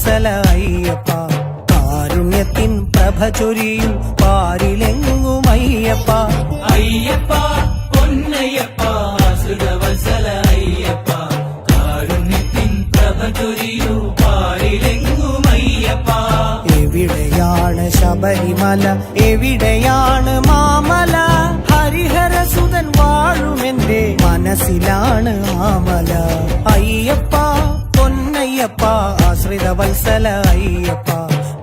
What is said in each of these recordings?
ആശ്രിതവത്സല അയ്യപ്പ കാരുണ്യത്തിൻ പ്രഭ ചൊരിയും പാരിലെങ്ങും അയ്യപ്പ. അയ്യപ്പ പൊന്നയ്യപ്പ ആശ്രിതവത്സല അയ്യപ്പ കാരുണ്യത്തിൻ പ്രഭ ചൊരിയൂ പാരിലെങ്ങും അയ്യപ്പ. എവിടെയാണ് ശബരിമല, എവിടെയാണ് മാമല, ഹരിഹരസുതൻ വാഴുമെന്റെ മനസ്സിലാണ് ആമല. അയ്യപ്പ പൊന്നയ്യപ്പ ആശ്രിതവത്സല അയ്യപ്പ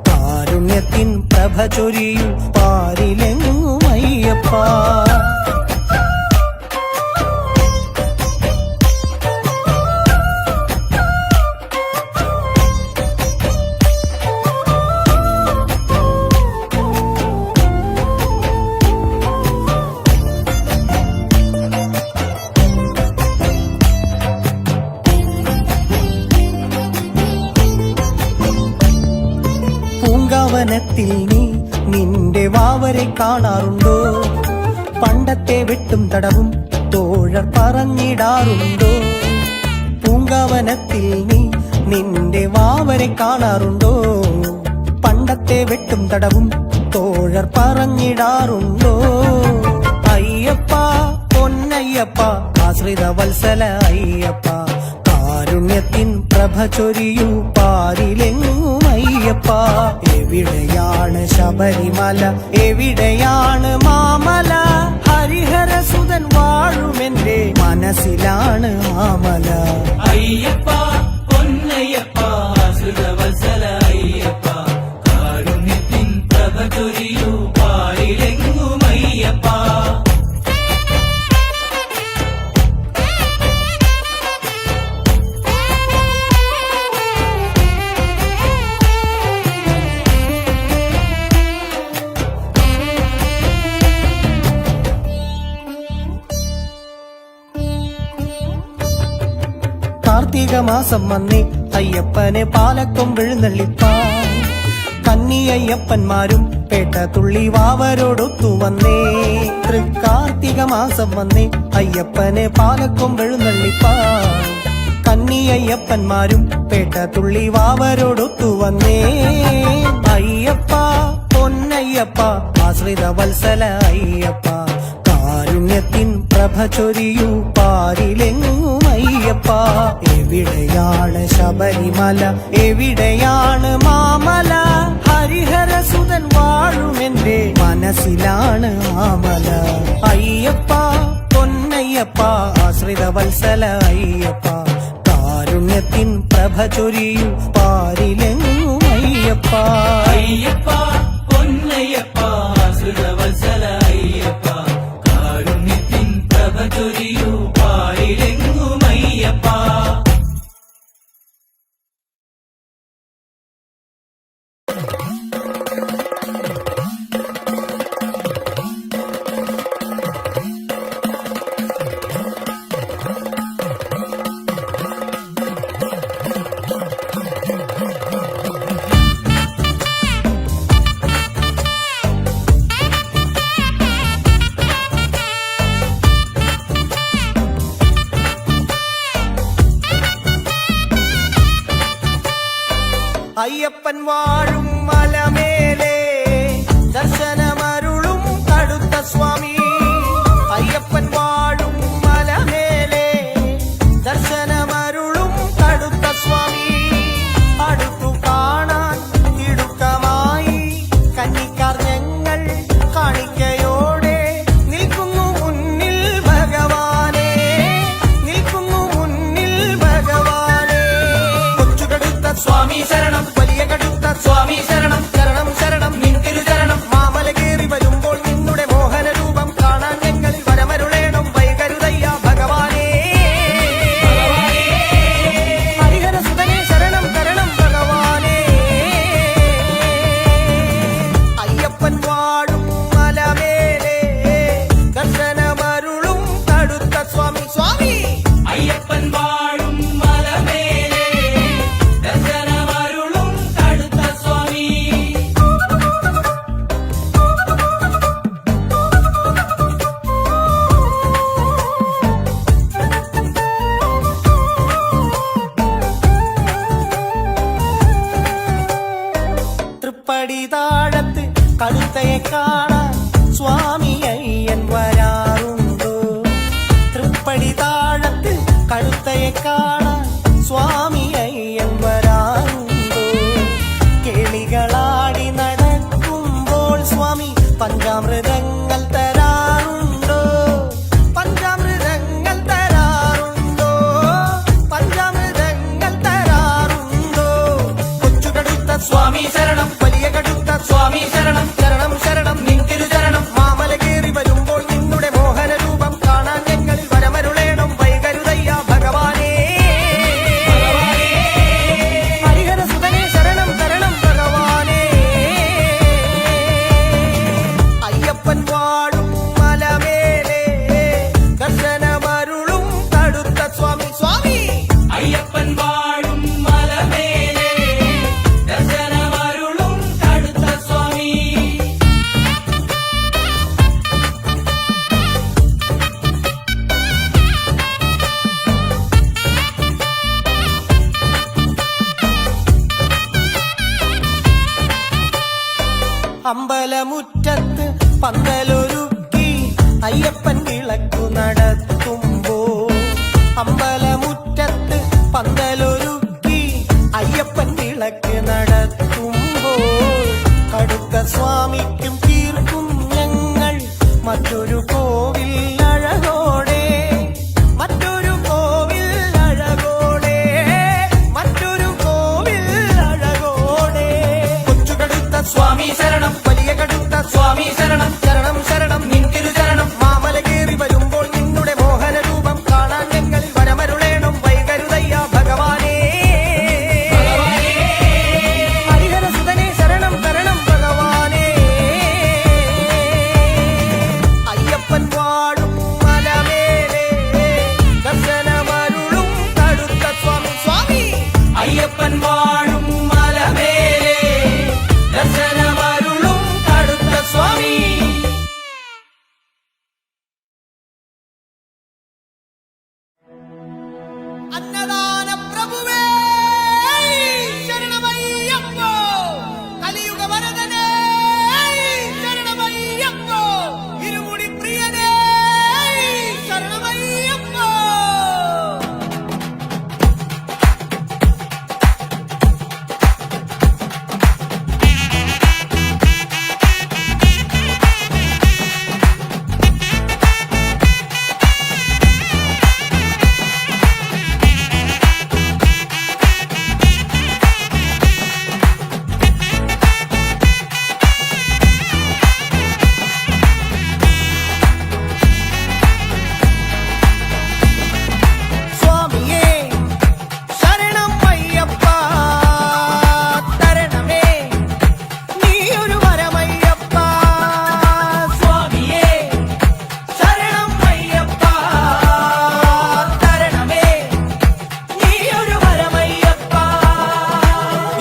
കാരുണ്യത്തിൻ പ്രഭ ചൊരിയും പാരിലെങ്ങും അയ്യപ്പ. പൂങ്കാവനത്തിൽ നീ നിന്റെ വാവരെ കാണാറുണ്ടോ? പണ്ടത്തെ വെട്ടും തടവും തോഴർ പറഞ്ഞിടാറുണ്ടോ? പൂങ്കാവനത്തിൽ നീ നിന്റെ വാവരെ കാണാറുണ്ടോ? പണ്ടത്തെ വെട്ടും തടവും തോഴർ പറഞ്ഞിടാറുണ്ടോ? അയ്യപ്പ പൊന്നയ്യപ്പ ആശ്രിതവത്സല അയ്യപ്പ കാരുണ്യത്തിൻ പ്രഭ ചൊരിയൂ പാരിലെങ്ങും അയ്യപ്പ. എവിടെയാണ് ശബരിമല, എവിടെയാണ് മാമല, ഹരിഹരസുതൻ വാഴുമെന്റെ മനസ്സിലാണ് ആമല. അയ്യപ്പ പൊന്നയ്യപ്പ ആശ്രിതവത്സല അയ്യപ്പ കാരുണ്യത്തിൻ പ്രഭ ചൊരിയൂ പാരിലെങ്ങും അയ്യപ്പ. കാർത്തിക മാസം വന്നേ അയ്യപ്പനെ പാലക്കൊമ്പെഴുന്നള്ളിപ്പാൻ കന്നിയയ്യപ്പന്മാരും പേട്ട തുള്ളി വാവരോടൊത്തു വന്നേ. തൃക്കാർത്തിക മാസം വന്നേ അയ്യപ്പനെ പാലക്കൊമ്പെഴുന്നള്ളിപ്പാൻ കന്നിയയ്യപ്പന്മാരും പേട്ട തുള്ളി വാവരോടൊത്തു വന്നേ. അയ്യപ്പ പൊന്നയ്യപ്പ ആശ്രിതവത്സല അയ്യപ്പ കാരുണ്യത്തിൻ പ്രഭ ചൊരിയൂ പാരിലെങ്ങും അയ്യപ്പ. എവിടെയാണ് ശബരിമല, എവിടെയാണ് മാമല, ഹരിഹരസുതൻ വാഴുമെന്റെ മനസ്സിലാണ് ആമല. അയ്യപ്പ പൊന്നയ്യപ്പ ആശ്രിതവത്സല അയ്യപ്പ കാരുണ്യത്തിൻ പ്രഭ ചൊരിയൂ പാരിലെങ്ങും അയ്യപ്പ. അയ്യപ്പ പൊന്നയ്യപ്പ ആശ്രിതവത്സല അയ്യപ്പ കാരുണ്യത്തിൻ പ്രഭ ചൊരിയൂ പാരിലെങ്ങും അയ്യപ്പ. അയ്യപ്പൻ വാഴും മലമേലെ ദർശനമരുളും കടുത്ത സ്വാമി. അയ്യപ്പൻ വാഴും മലമേലെ ദർശനമരുളും കടുത്ത സ്വാമി. അടുത്തു കാണാൻ തിടുക്കമായി കന്നിക്കാർ ഞങ്ങൾ കാണിക്കയോടെ നിൽക്കുന്നു മുന്നിൽ ഭഗവാനെ, നിൽക്കുന്നു മുന്നിൽ ഭഗവാനെ. കൊച്ചു കടുത്ത സ്വാമി ശരണം, വലിയ കടുത്ത സ്വാമി തൃപ്പടിയെ കാണാൻ സ്വാമി അയ്യൻ വരാറുണ്ടോ? തൃപ്പടി താഴത്ത് കഴുത്തയെ കാണാൻ സ്വാമി അയ്യൻ വരാറുണ്ടോ? കേളികളാടി നടക്കുമ്പോൾ സ്വാമി പഞ്ചാമൃതങ്ങൾ തരാറുണ്ടോ? പഞ്ചാമൃതങ്ങൾ തരാറുണ്ടോ? പഞ്ചാമൃതങ്ങൾ തരാറുണ്ടോ? കൊച്ചു കടുത്ത സ്വാമി ശരണം, വലിയ കടുത്ത സ്വാമി ശരണം, ശരണം ശരണം നിൻ തിരുചരണം. മാമല കേറി വരുമ്പോൾ നിന്നുടെ മോഹന രൂപം കാണാൻ ഞങ്ങളിൽ വരമരുളേണം വൈകരുതയ്യ ഭഗവാനേ. ഹരിഹര സുതനേ ശരണം തരണം ഭഗവാനേ. അയ്യപ്പൻ വാഴും മലമേലെ ദർശനമരുളും കടുത്ത സ്വാമി സ്വാമി. അയ്യപ്പൻ വാഴും മലമേലെ ദർശനമരുളും കടുത്ത സ്വാമി. അമ്പലമുറ്റത്ത് പന്തലൊരുക്കി അയ്യപ്പൻ വിളക്കു നടത്തുമ്പോൾ, അമ്പലമുറ്റത്ത് പന്തലൊരുക്കി അയ്യപ്പൻ വിളക്ക് നടത്തുമ്പോൾ, കടുത്ത സ്വാമിക്കും തീർക്കും ഞങ്ങൾ മറ്റൊരു കോവിൽ അഴകോടെ, മറ്റൊരു കോവിൽ അഴകോടെ, മറ്റൊരു കോവിൽ അഴകോടെ. കൊച്ചു കടുത്ത സ്വാമി ശരണം, വലിയ കടുത്ത സ്വാമി ശരണം, ശരണം ശരണം നിൻ തിരുചരണം. മാമല കേറി വരുമ്പോൾ നിന്നുടെ മോഹന രൂപം കാണാൻ ഞങ്ങളിൽ വരമരുളേണം വൈകരുതയ്യ ഭഗവാനേ. ഹരിഹര സുതനേ ശരണം തരണം ഭഗവാനേ. അയ്യപ്പൻ വാഴും മലമേലെ ദർശനമരുളും കടുത്ത സ്വാമി സ്വാമി. അയ്യപ്പൻ വാഴും മലമേലെ ദർശനമരുളും കടുത്ത സ്വാമി. അന്നദാന പ്രഭുവേ ശരണമയ്യപ്പോ. കലിയുഗ വരദനേ ശരണമയ്യപ്പോ. ഇരുമുടി പ്രിയനേ ശരണമയ്യപ്പോ. സ്വാമിയേ ശരണം അയ്യപ്പ തരണമേ നീയൊരു വരമയ്യപ്പ. സ്വാമിയേ ശരണം അയ്യപ്പ, തരണമേ നീയൊരു വരമയ്യപ്പ.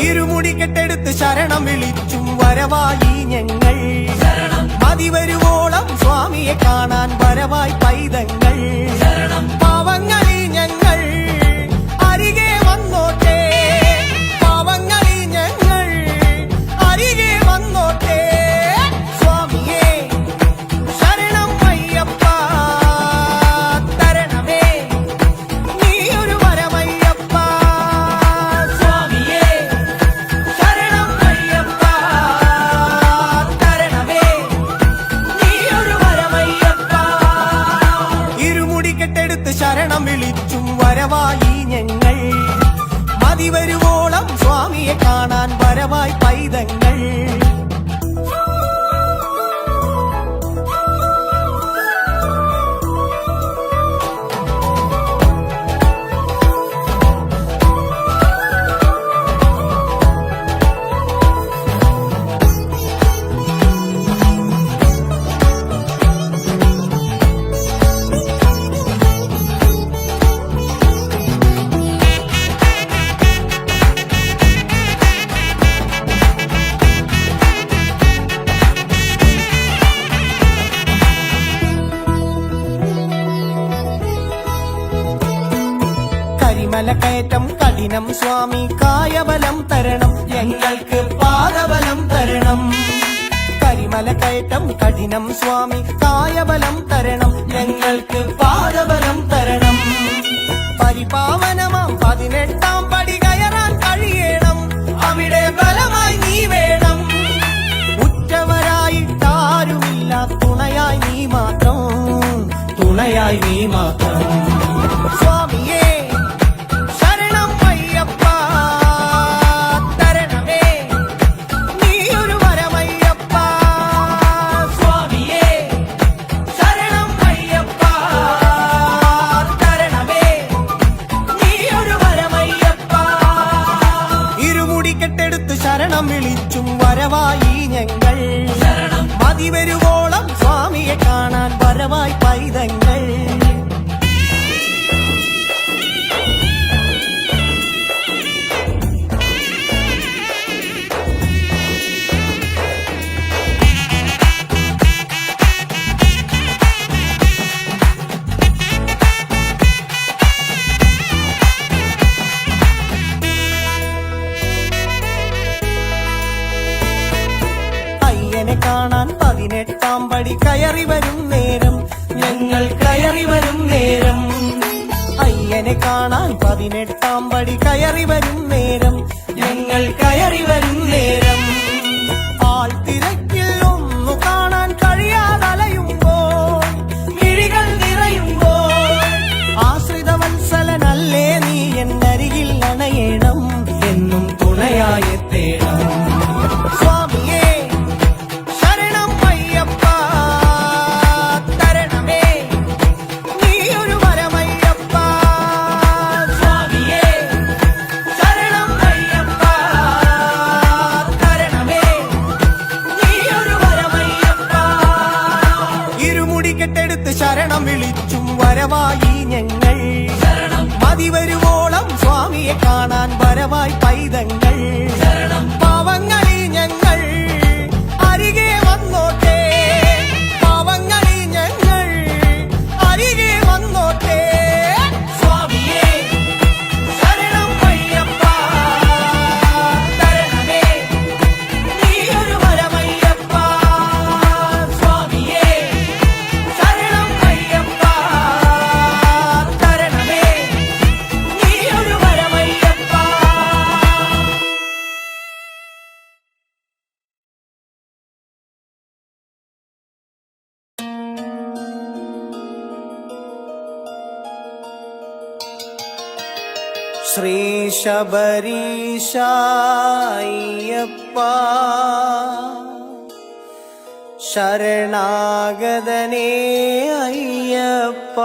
ഇരുമുടി കെട്ടെടുത്ത് ശരണം വിളിച്ചും വരവായി ഞങ്ങൾ. ശരണം മതി വരുവോളം സ്വാമിയെ കാണാൻ വരവായി പൈതങ്ങൾ. ശരണം പാവങ്ങളി ഞങ്ങൾ അരികെ വന്നോട്ടെ, പാവങ്ങളി ഞങ്ങൾ അരികെ വന്നോട്ടെ. സ്വാമിയേ ശരണം അയ്യപ്പ തരണമേ നീയൊരു വരമയ്യപ്പ. സ്വാമിയേ ശരണം അയ്യപ്പ, തരണമേ നീയൊരു വരമയ്യപ്പ. ഇരുമുടി കെട്ടെടുത്ത് ശരണം വിളിച്ചും വരവായി ഞങ്ങൾ. മതി വരുവോളം സ്വാമിയെ കാണാൻ വരവായി പൈതങ്ങൾ. കരിമലക്കയറ്റം കഠിനം സ്വാമി കായബലം തരണം, ഞങ്ങൾക്ക് പാദബലം തരണം. കരിമല മലകയറ്റം കഠിനം സ്വാമി, കായബലം തരണം ഞങ്ങൾക്ക് പാദബലം തരണം. പരിപാവനമാം 18-ാം പടി കയറാൻ കഴിയണം, അവിടെ ബലമായി നീ വേണം. ഉറ്റവരായിട്ടാരുമില്ല, തുണയായി നീ മാത്രം, തുണയായി നീ മാത്രം. സ്വാമിയേ ശരണം അയ്യപ്പ, തരണമേ നീയൊരു വരമയ്യപ്പ. സ്വാമിയേ ശരണം അയ്യപ്പ, തരണമേ നീയൊരു വരമയ്യപ്പ. ഇരുമുടി കെട്ടെടുത്ത് ശരണം വിളിച്ചും വരവായി ഞങ്ങൾ. ശരണം മതി വരുവോളം സ്വാമിയെ കാണാൻ വരവായി പൈതങ്ങൾ. അയ്യനെ കാണാൻ 18-ാം പടി കയറി വരും നേരം, ഞങ്ങൾ കയറി വരും നേരം. അയ്യനെ കാണാൻ 18-ാം പടി കയറി വരും നേരം, ഞങ്ങൾ കയറി വരും നേരം. ആൾത്തിരക്കിൽ ഒന്നു കാണാൻ കഴിയാതലയുമ്പോൾ, മിഴികൾ നിറയുമ്പോൾ, ആശ്രിതവത്സലനല്ലേ നീ എന്നരികിൽ അണയണം, എന്നും തുണയായെത്തേണം. സ്വാമിയേ ശരണം അയ്യപ്പ, തരണമേ നീയൊരു വരമയ്യപ്പ. സ്വാമിയേ ശരണം അയ്യപ്പ, തരണമേ നീയൊരു വരമയ്യപ്പ. ഇരുമുടി കെട്ടെടുത്ത് ശരണം വിളിച്ചും വരവായി ഞങ്ങൾ. ശരണം മതി വരുവോളം സ്വാമിയെ കാണാൻ വരവായി പൈതങ്ങൾ. ശരണം പാവങ്ങളി ഞങ്ങൾ അരികെ വന്നോട്ടെ, പാവങ്ങളി ഞങ്ങൾ അരികെ വന്നോട്ടെ. സ്വാമിയേ ശരണം അയ്യപ്പ, തരണമേ നീയൊരു വരമയ്യപ്പ. സ്വാമിയേ ശരണം അയ്യപ്പ, തരണമേ നീയൊരു വരമയ്യപ്പ. ശ്രീ ശബരീശ അയ്യപ്പ, ശരണാഗതനേ അയ്യപ്പ.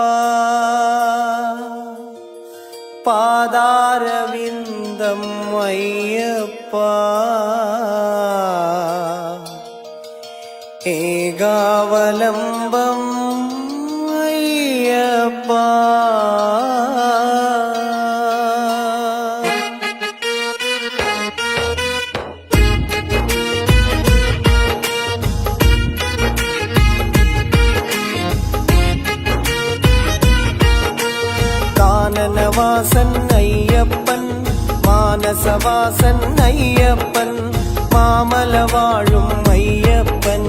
പാദാരവിന്ദം അയ്യപ്പ, ഏകാവലംബം അയ്യപ്പ. കാനനവാസൻ അയ്യപ്പൻ, മാനസവാസൻ അയ്യപ്പൻ, മാമല വാഴും അയ്യപ്പൻ,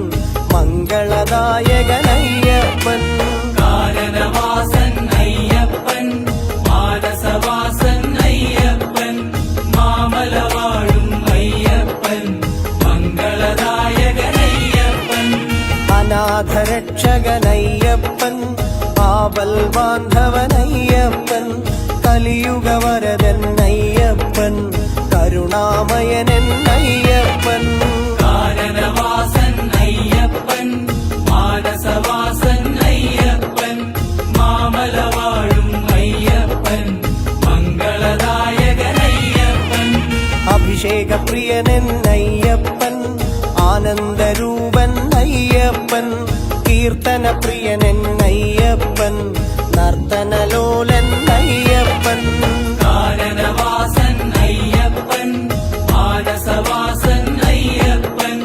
മംഗളദായകൻ അയ്യപ്പൻ. കാനനവാസൻ അയ്യപ്പൻ, മാനസവാസൻ അയ്യപ്പൻ, മാമലവാഴും അയ്യപ്പൻ, മംഗളദായകൻ അയ്യപ്പൻ. അനാഥരക്ഷകൻ അയ്യപ്പൻ, ആപൽ ബാന്ധവൻ അയ്യപ്പൻ, കലിയുഗവരദൻ അയ്യപ്പൻ, കരുണാമയനൻ അയ്യപ്പൻ. കാനനവാസൻ അയ്യപ്പൻ, മാനസവാസൻ അയ്യപ്പൻ, മാമലവാഴും അയ്യപ്പൻ, മംഗളദായകൻ അയ്യപ്പൻ. അഭിഷേകപ്രിയനൻ അയ്യപ്പൻ, ആനന്ദരൂപൻ അയ്യപ്പൻ, കീർത്തനപ്രിയനൻ അയ്യപ്പൻ, നർത്തനലോലൻ അയ്യപ്പൻ. കാനനവാസൻ അയ്യപ്പൻ, മാനസവാസൻ അയ്യപ്പൻ,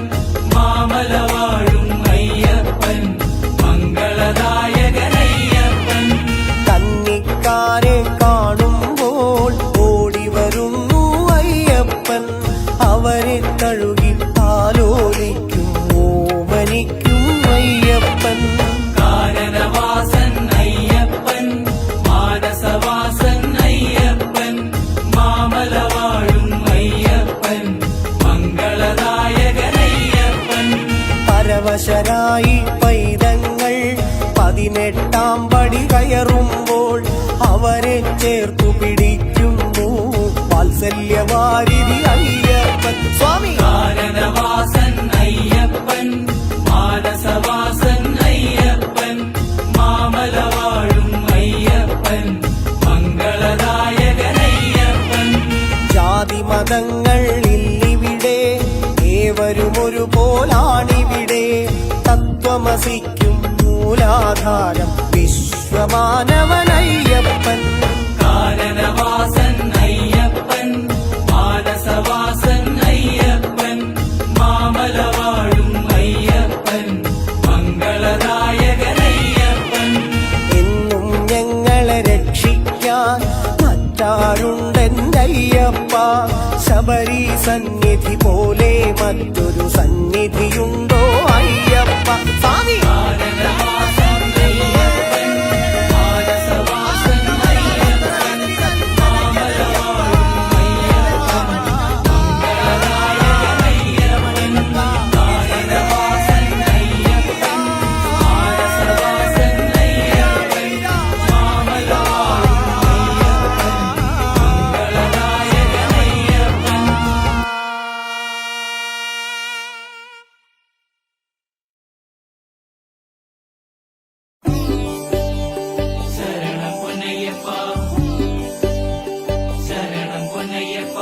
മാമലവാഴും അയ്യപ്പൻ, മംഗളദായകൻ അയ്യപ്പൻ. കന്നിക്കാരെ കാണുമ്പോൾ ഓടിവരുന്നു അയ്യപ്പൻ, അവരെ തഴുകി ആലോലിക്കും ഓമനി 18-ാം പടി കയറുമ്പോൾ അവരെ ചേർത്തു പിടിക്കുന്നു വാത്സല്യവാരിധി അയ്യപ്പൻ സ്വാമി. കാനനവാസൻ അയ്യപ്പൻ, മാനസവാസൻ അയ്യപ്പൻ, മാമലവാഴും അയ്യപ്പൻ, മംഗളദായകൻ അയ്യപ്പൻ. ജാതി മതങ്ങൾ ഇല്ലിവിടെ, ഏവരും ഒരുപോലാണിവിടെ. തത്വമസിക്കും മൂലാധാരം വിശ്വമാനവനയ്യപ്പൻ. കാനനവാസൻ അയ്യപ്പൻ, മാനസവാസൻ അയ്യപ്പൻ, മാമലവാഴും അയ്യപ്പൻ, മംഗളദായകൻ അയ്യപ്പൻ. എന്നും ഞങ്ങളെ രക്ഷിക്കാൻ മറ്റാരുണ്ടെന്നയ്യപ്പ. ശബരി സന്നിധി പോലെ മറ്റൊരു സന്നിധിയുണ്ടോ അയ്യപ്പ സ്വാമി. കാനനവാസൻ അയ്യപ്പൻ, മാനസവാസൻ അയ്യപ്പൻ, മാമലവാഴും അയ്യപ്പൻ, മംഗളദായകൻ അയ്യപ്പൻ. കാനനവാസൻ അയ്യപ്പൻ, മാനസവാസൻ അയ്യപ്പൻ, മാമലവാഴും അയ്യപ്പൻ, മംഗളദായകൻ അയ്യപ്പൻ. ശരണം പൊന്നയ്യപ്പ, ശരണം പൊന്നയ്യപ്പ,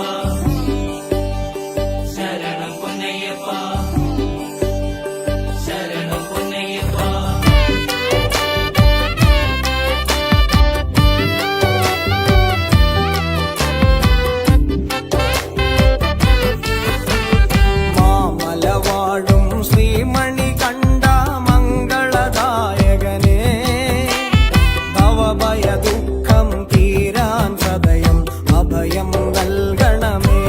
ശരണം പൊന്നയ്യപ്പ, ശരണം പൊന്നയ്യപ്പ. മാമലവാഴും ശ്രീമണി കണ്ട മംഗളദായകനെ, ഭവഭയ ദുഃഖം തീരാൻ സദയം അഭയം നൽകണമേ.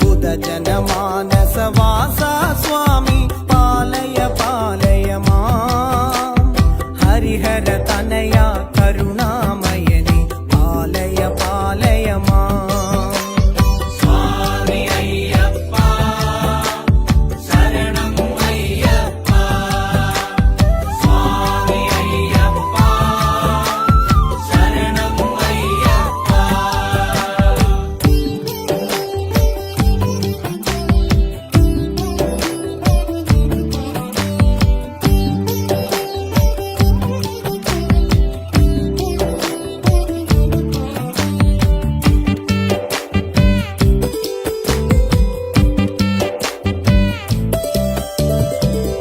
ബുധജനമാനസവാസ സ്വാമി പാലയ പാലയ മാം. ഹരിഹര തനയ കരുണാമയനി പാലയ പാലയ മാം. സ്വാമി അയ്യപ്പ, ശരണം അയ്യപ്പ, സ്വാമി അയ്യപ്പ, ശരണം അയ്യപ്പ.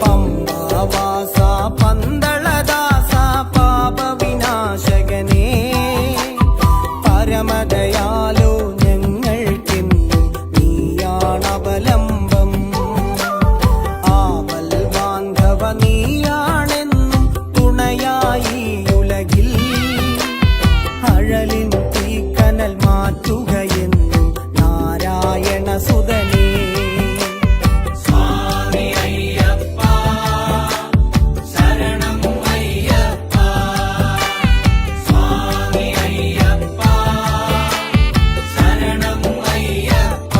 പമ്പാവാസ പന്തളദാസ പാപവിനാശകനേ, പരമദയാലോ ഞങ്ങൾക്കെന്നും നീയാണവലംബം. ആവൽ ബാന്ധവ നീയാണെന്നും തുണയായി ഉലകിൽ. അഴലിൻ തീക്കനൽ മാറ്റുകയെന്നും നാരായണ സുതനേ. സ്വാമി അയ്യപ്പ, ശരണം അയ്യപ്പ, സ്വാമി അയ്യപ്പ, ശരണം അയ്യപ്പ.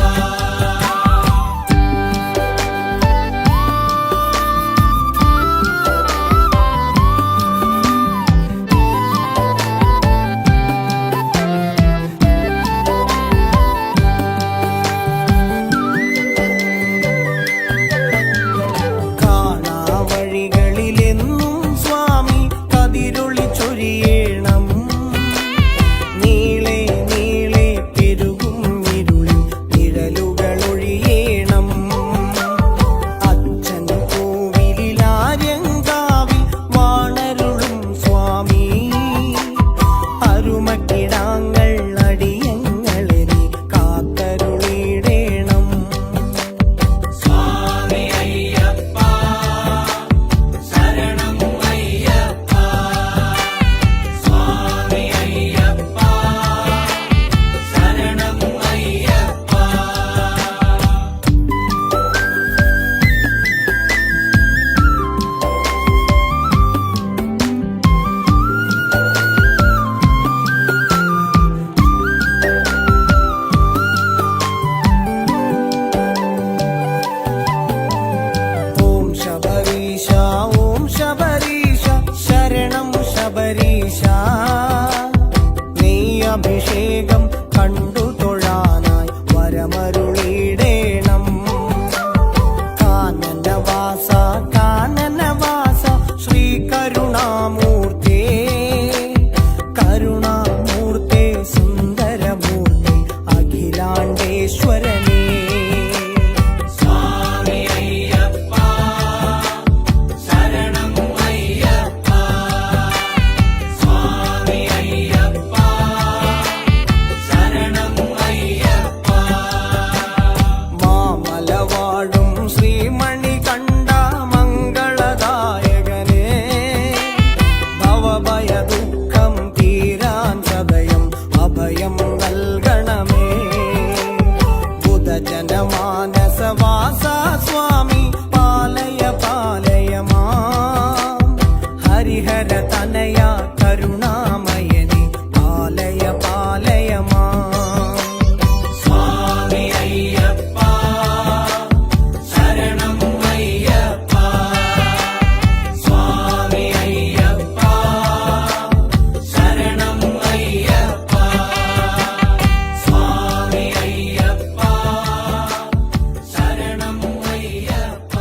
ഹരിഹര തനയ കരുണാമയനെ പാലയ പാലയമാ സ്വാമി അയ്യപ്പ ശരണം അയ്യപ്പ സ്വാമി അയ്യപ്പ ശരണം അയ്യപ്പ സ്വാമി അയ്യപ്പ ശരണം അയ്യപ്പ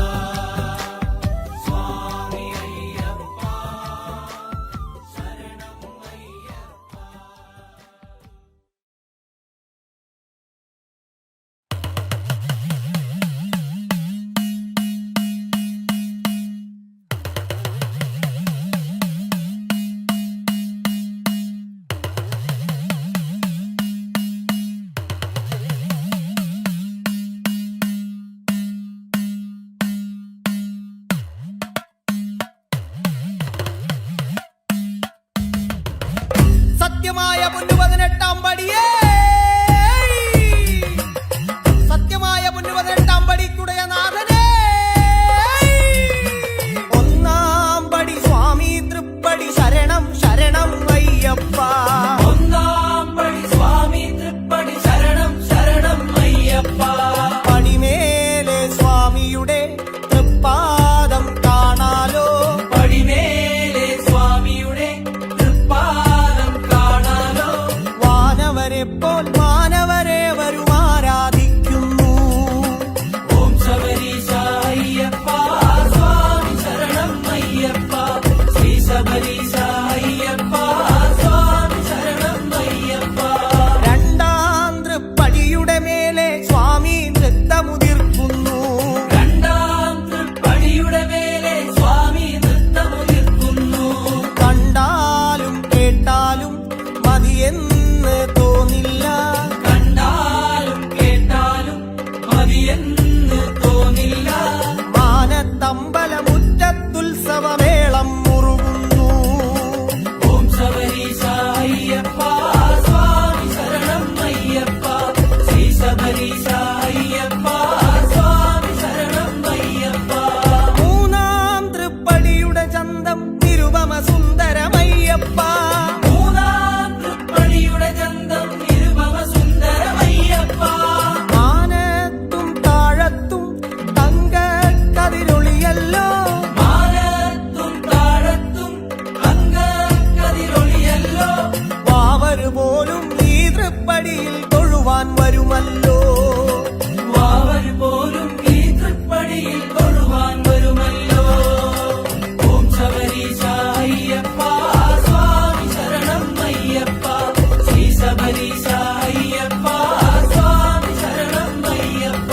സ്വാമി അയ്യപ്പ ശരണം അയ്യപ്പ. സത്യമായ പൊന്നു 18-ാം പടിയേ സത്യമായ പൊന്നു 18-ാം പടിക്കുടയ നാഥനേ ഒന്നാം പടി സ്വാമി തൃപ്പടി ശരണം ശരണം അയ്യപ്പ ഒന്നാം പടി സ്വാമി തൃപ്പടി ശരണം ശരണം അയ്യപ്പ പടിമേലെ സ്വാമിയുടെ തൃപ്പാദം കാണാലോ പടിമേലെ സ്വാമിയുടെ തൃപ്പാദം കാണാലോ വാനവരെപ്പോൾ മാനവരെ വരും ആരാധിക്കുന്നു ഓം ശബരീശ അയ്യപ്പ സ്വാമി ശരണം അയ്യപ്പ ശ്രീ ശബരീശ അയ്യപ്പ സ്വാമി ശരണം അയ്യപ്പ രണ്ടാം തൃപ്പടിയുടെ മേലെ സ്വാമി നൃത്തമുതിർക്കുന്നു രണ്ടാം തൃപ്പടിയുടെ മേലെ സ്വാമി നൃത്തമുതിർക്കുന്നു കണ്ടാലും കേട്ടാലും മതിയെന്ന് തോന്നില്ല കണ്ടാലും കേട്ടാലും മതിയെന്ന് തോന്നില്ല മാനത്തമ്പലമുറ്റത്തുത്സവമേളം മുറുകുന്നു ഓം ശബരീശ അയ്യപ്പ സ്വാമി ശരണം അയ്യപ്പ ശ്രീ ശബരീശ അയ്യപ്പ സ്വാമി ശരണം അയ്യപ്പ മൂന്നാം തൃപ്പടിയുടെ ചന്തം നിരുപമ സുന്ദരമയ്യപ്പ മൂന്നാം തൃപ്പടിയുടെ ചന്തം നിരുപമ സുന്ദരമയ്യപ്പ മാനത്തും താഴത്തും തങ്കക്കതിരൊളിയല്ലോ മാനത്തും താഴത്തും അങ്കക്കതിരൊളിയല്ലോ വാവര് പോലും ഈ തൃപ്പടിയിൽ തൊഴുവാൻ വരുമല്ലോ വാവര് പോലും ഈ തൃപ്പടിയിൽ തൊഴുവാൻ വരുമല്ലോ ഓം ശബരീശ അയ്യപ്പ സ്വാമി ശരണം അയ്യപ്പ ശ്രീ ശബരീശ അയ്യപ്പ സ്വാമി ശരണം അയ്യപ്പ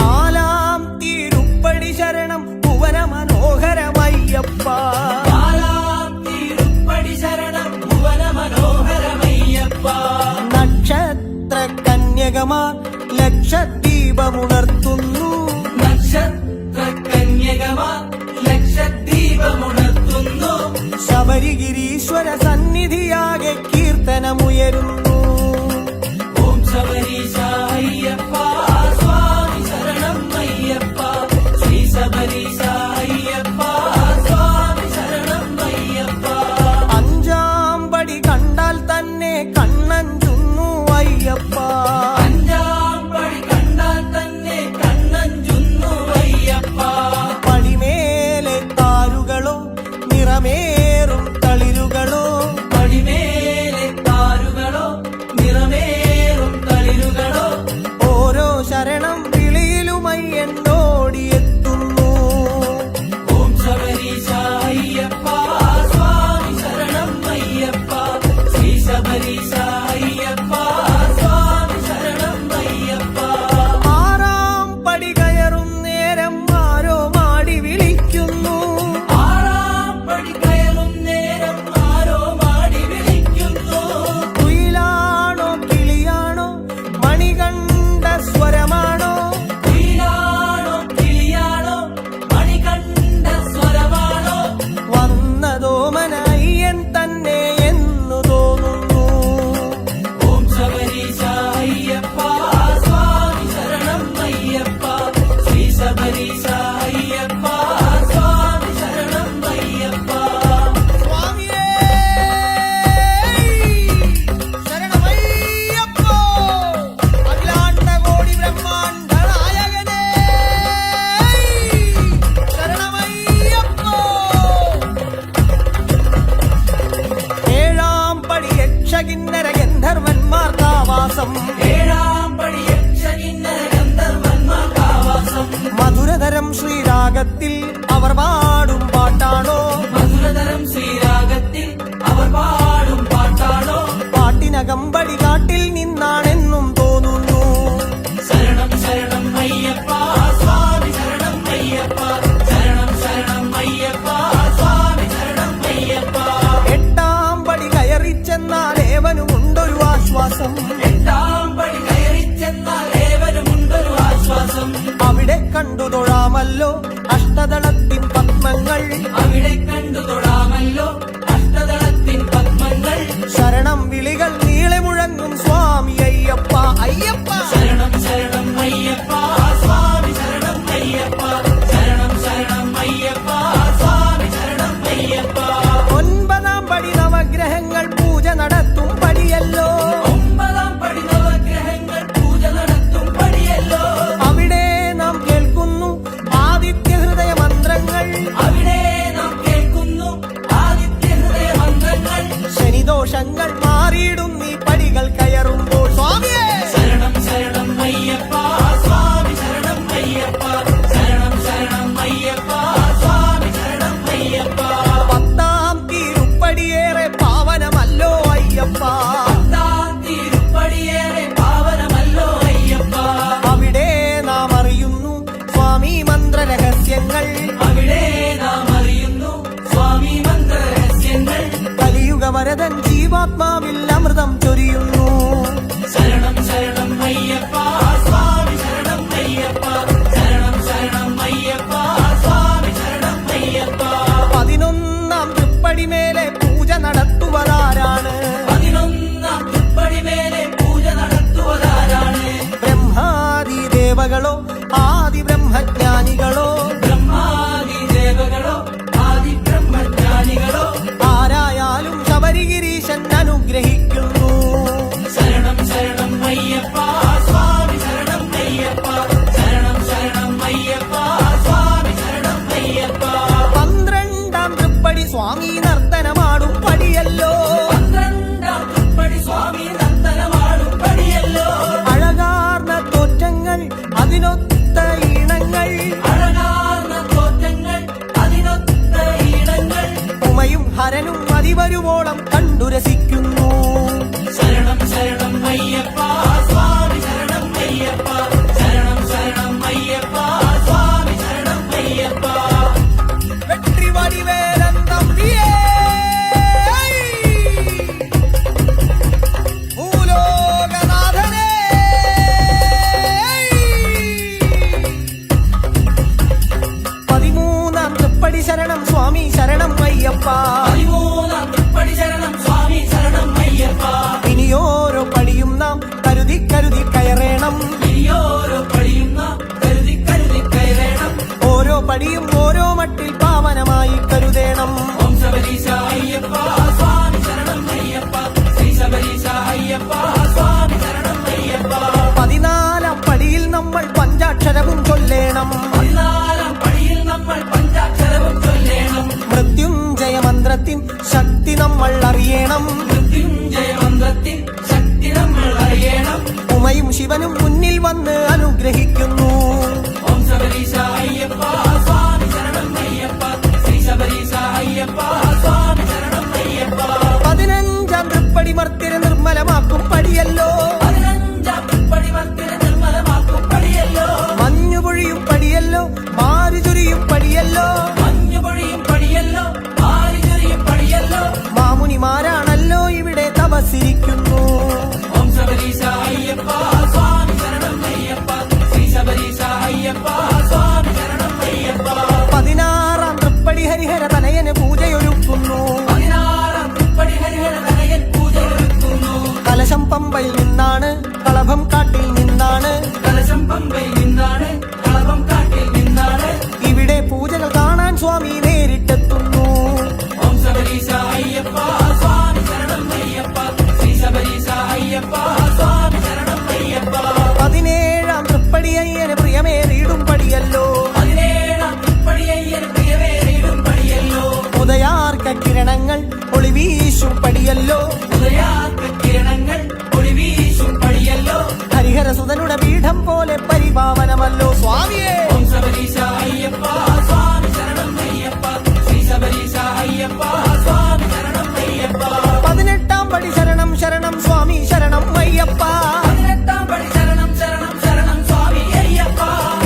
നാലാം തിരുപ്പടി ശരണം ഭുവന മനോഹരമയ്യപ്പ നാലാം തിരുപ്പടി ശരണം ഭുവന മനോഹരമയ്യപ്പ നക്ഷത്ര കന്യകമാർ ലക്ഷദീപമുണർത്തുന്നു നക്ഷത്ര കന്യകമാ ലക്ഷദീപമുണർത്തുന്നു ശബരിഗിരീശ്വര സന്നിധിയാകെ കീർത്തനമുയരുന്നു ഓം ശബരീശ അയ്യപ്പ സ്വാമി ശരണം അയ്യപ്പ ശ്രീ ശബരീശ അയ്യപ്പ സ്വാമി ശരണം അയ്യപ്പ അഞ്ചാം പടി കണ്ടാൽ തന്നെ കണ്ണഞ്ചുന്നു അയ്യപ്പ അഞ്ചാം പടി കണ്ടാൽ തന്നെ കണ്ണഞ്ചുന്നു അയ്യപ്പ പടിമേലെ താരുകളോ നിറമേറും തളിരുകളോ പടിമേലെ താരുകളോ ശ്രീരാഗത്തിൽ അവർ പാടും പാട്ടാണോ? മധുരതരം ശ്രീരാഗത്തിൽ അവർ പാടും പാട്ടാണോ? പാട്ടിനകമ്പടി കാട്ടിൽ നിന്നാണെന്നും തോന്നുന്നു. ശരണം ശരണം അയ്യപ്പ സ്വാമി ശരണം അയ്യപ്പ ശരണം ശരണം അയ്യപ്പ സ്വാമി ശരണം അയ്യപ്പ. എട്ടാം പടി കയറി ചെന്നാൽ ഏവനുമുണ്ടൊരു ആശ്വാസം. എട്ടാം പടി കയറി ചെന്നാൽ ഏവനുമുണ്ടൊരു ആശ്വാസം. അവിടെ കണ്ടു തൊഴാമല്ലോ അഷ്ടദളത്തിൻ പത്മങ്ങൾ. അവിടെ കണ്ടു തൊഴാമല്ലോ അഷ്ടദളത്തിൻ പത്മങ്ങൾ. ശരണം വിളികൾ നീളെ മുഴങ്ങും സ്വാമി അയ്യപ്പ അയ്യപ്പ. ശരണം ശരണം അയ്യപ്പ സ്വാമി ശരണം അയ്യപ്പ ശരണം ശരണം അയ്യപ്പ സ്വാമി ശരണം അയ്യപ്പ. ഒൻപതാം പടി നവഗ്രഹങ്ങൾ പൂജ നടത്തും പടിയല്ലോ. ഒമ്പതാം പടി നവഗ്രഹങ്ങൾ പൂജ നടത്തും പടിയല്ലോ. അവിടെ നാം കേൾക്കുന്നു ആദിത്യ ഹൃദയ മന്ത്രങ്ങൾ. അവിടെ നാം കേൾക്കുന്നു ആദിത്യ ഹൃദയ മന്ത്രങ്ങൾ. ശനിദോഷങ്ങൾ മാറിയിടും നീ പടികൾ കയറുമ്പോൾ സ്വാമിയേ. ശരണം ശരണം അയ്യപ്പ സ്വാമി ശരണം അയ്യപ്പ ശരണം ശരണം അയ്യപ്പ സ്വാമി ശരണം അയ്യപ്പ. പത്താം തിരുപ്പടിയേറെ പാവനമല്ലോ അയ്യപ്പ. പത്താം തിരുപ്പടിയേറെ പാവനമല്ലോ അയ്യപ്പ. അവിടെ നാം അറിയുന്നു സ്വാമി മന്ത്രരഹസ്യങ്ങൾ. അവിടെ നാം അറിയുന്നു സ്വാമി മന്ത്രരഹസ്യങ്ങൾ. കലിയുഗ വരദൻ ജീവാത്മാവിൽ അമൃതം ചൊരിയുന്നു. ശരണം ശരണം അയ്യപ്പ സ്വാമി ശരണം അയ്യപ്പ ശരണം ശരണം അയ്യപ്പ സ്വാമി ശരണം അയ്യപ്പ. 11ാം തൃപ്പടി മേലെ പൂജ നടത്തുവതാരാണ്? 11ാം തൃപ്പടി മേലെ പൂജ നടത്തുവതാരാണ്? ബ്രഹ്മാദി ദേവകളോ ആദി ബ്രഹ്മജ്ഞാനികളോ? ബ്രഹ്മാദി ദേവകളോ ആദി ബ്രഹ്മജ്ഞാനികളോ? ആരായാലും ശബരിഗിരീശൻ അനുഗ്രഹിക്കുന്നു. ശരണം ശരണം അയ്യപ്പ സ്വാമി ശരണം അയ്യപ്പ ശരണം ശരണം അയ്യപ്പ സ്വാമി ശരണം അയ്യപ്പ. 12ാം തൃപ്പടി സ്വാമി നർത്തനമാടും പടിയല്ലോ. 12ാം തൃപ്പടി സ്വാമി നർത്തനമാടും പടിയല്ലോ. അഴകാർന്ന തോറ്റങ്ങൾ അതിനൊത്ത ഈണങ്ങൾ. അഴകാർന്ന തോറ്റങ്ങൾ അതിനൊത്ത ഈണങ്ങൾ. ഉമയും ഹരനും അതിവരുവോളം കണ്ടുരസിക്കുന്നു. ശരണം ശരണം അയ്യപ്പ സ്വാമി ശരണം അയ്യപ്പ ശരണം ശരണം അയ്യപ്പ സ്വാമി ശരണം അയ്യപ്പ. വെട്രി വടിവേലൻ തമ്പിയേ. ഭൂലോകനാഥനേ. 13ാം തൃപ്പടി ശരണം സ്വാമി ശരണം അയ്യപ്പ. 13ാം തൃപ്പടി ശരണം സ്വാമി ശരണം അയ്യപ്പ. ഇനിയോരോ പടിയും നാം കരുതി കരുതി കയറേണം. ഇനിയോരോ പടിയും നാം കരുതി കരുതി കയറേണം. ഓരോ പടിയും ഓരോ മട്ടിൽ പാവനമായി കരുതേണം. ഓം ശബരീശ അയ്യപ്പ സ്വാമി ശരണം അയ്യപ്പ ശ്രീ ശബരീശ അയ്യപ്പ സ്വാമി ശരണം അയ്യപ്പ. 14ാം പടിയിൽ നമ്മൾ പഞ്ചാക്ഷരവും ചൊല്ലേണം. 14ാം പടിയിൽ നമ്മൾ പഞ്ചാക്ഷരവും ചൊല്ലേണം. മൃത്യുഞ്ജയ മന്ത്രത്തിൻ ശക്തി നമ്മൾ അറിയണം. മൃത്യുഞ്ജയ മന്ത്രത്തിൻ ശക്തി നമ്മൾ അറിയണം. ഉമയും ശിവനും മുന്നിൽ വന്ന് അനുഗ്രഹിക്കുന്നു. ഓം ശബരീശ അയ്യപ്പ സ്വാമി ശരണം അയ്യപ്പ ശ്രീ ശബരീശ അയ്യപ്പ സ്വാമി ശരണം അയ്യപ്പ. 15ാം തൃപ്പടി മർത്യരെ നിർമ്മലമാക്കും പടിയല്ലോ. 15ാം തൃപ്പടി മർത്യരെ നിർമ്മലമാക്കും പടിയല്ലോ. മഞ്ഞുപൊഴിയും പടിയല്ലോ മാരുചുരിയും പടിയല്ലോ. മഞ്ഞുപൊഴിയും പടിയല്ലോ ആരിചൊരിയും പടിയല്ലോ. മാമുനിമാരാണല്ലോ ഇവിടെ തപസ്സിരിക്കുന്നു. ഓം ശബരീശ അയ്യപ്പ സ്വാമി ശരണം അയ്യപ്പ ശ്രീ ശബരീശ അയ്യപ്പ സ്വാമി ശരണം അയ്യപ്പ. 16ാം തൃപ്പടി ഹരിഹര തനയന് പൂജയൊരുക്കുന്നു. 16ാം തൃപ്പടി ഹരിഹര തനയൻ പൂജയൊരുക്കുന്നു. കലശം പമ്പയിൽ നിന്നാണ് കളഭം കാട്ടിൽ നിന്നാണ്. കലശം പമ്പയിൽ നിന്നാണ് കളഭം കാട്ടിൽ നിന്നാണ്. ഇവിടെ പൂജകൾ കാണാൻ സ്വാമി നേരിട്ടെത്തുന്നു. ഓം ശബരീശ അയ്യപ്പ സ്വാമി ശരണം അയ്യപ്പ ശ്രീ ശബരീശ അയ്യപ്പ സ്വാമി ശരണം അയ്യപ്പ. 17ാം തൃപ്പടി അയ്യന് പ്രിയമേറിയിടും പടിയല്ലോ. 17ാം തൃപ്പടി അയ്യന് പ്രിയവേറിയിടും പടിയല്ലോ. ഉദയാർക്ക കിരണങ്ങൾ ഒളിവീശും പടിയല്ലോ. ഉദയാർക്ക കിരണങ്ങൾ ഒളിവീശും പടിയല്ലോ. ഹരിഹര ഹരിഹരസുതനുടെ പീഠം പോലെ പരിപാവനമല്ലോ സ്വാമിയേ. ഓം ശബരീശ അയ്യപ്പ സ്വാമി ശരണം അയ്യപ്പ ശ്രീ ശബരീശ അയ്യപ്പ സ്വാമി ശരണം അയ്യപ്പ 18 പടി ശരണം ശരണം സ്വാമി ശരണം അയ്യപ്പ. 18 പടി ശരണം ശരണം ശരണം സ്വാമി അയ്യപ്പ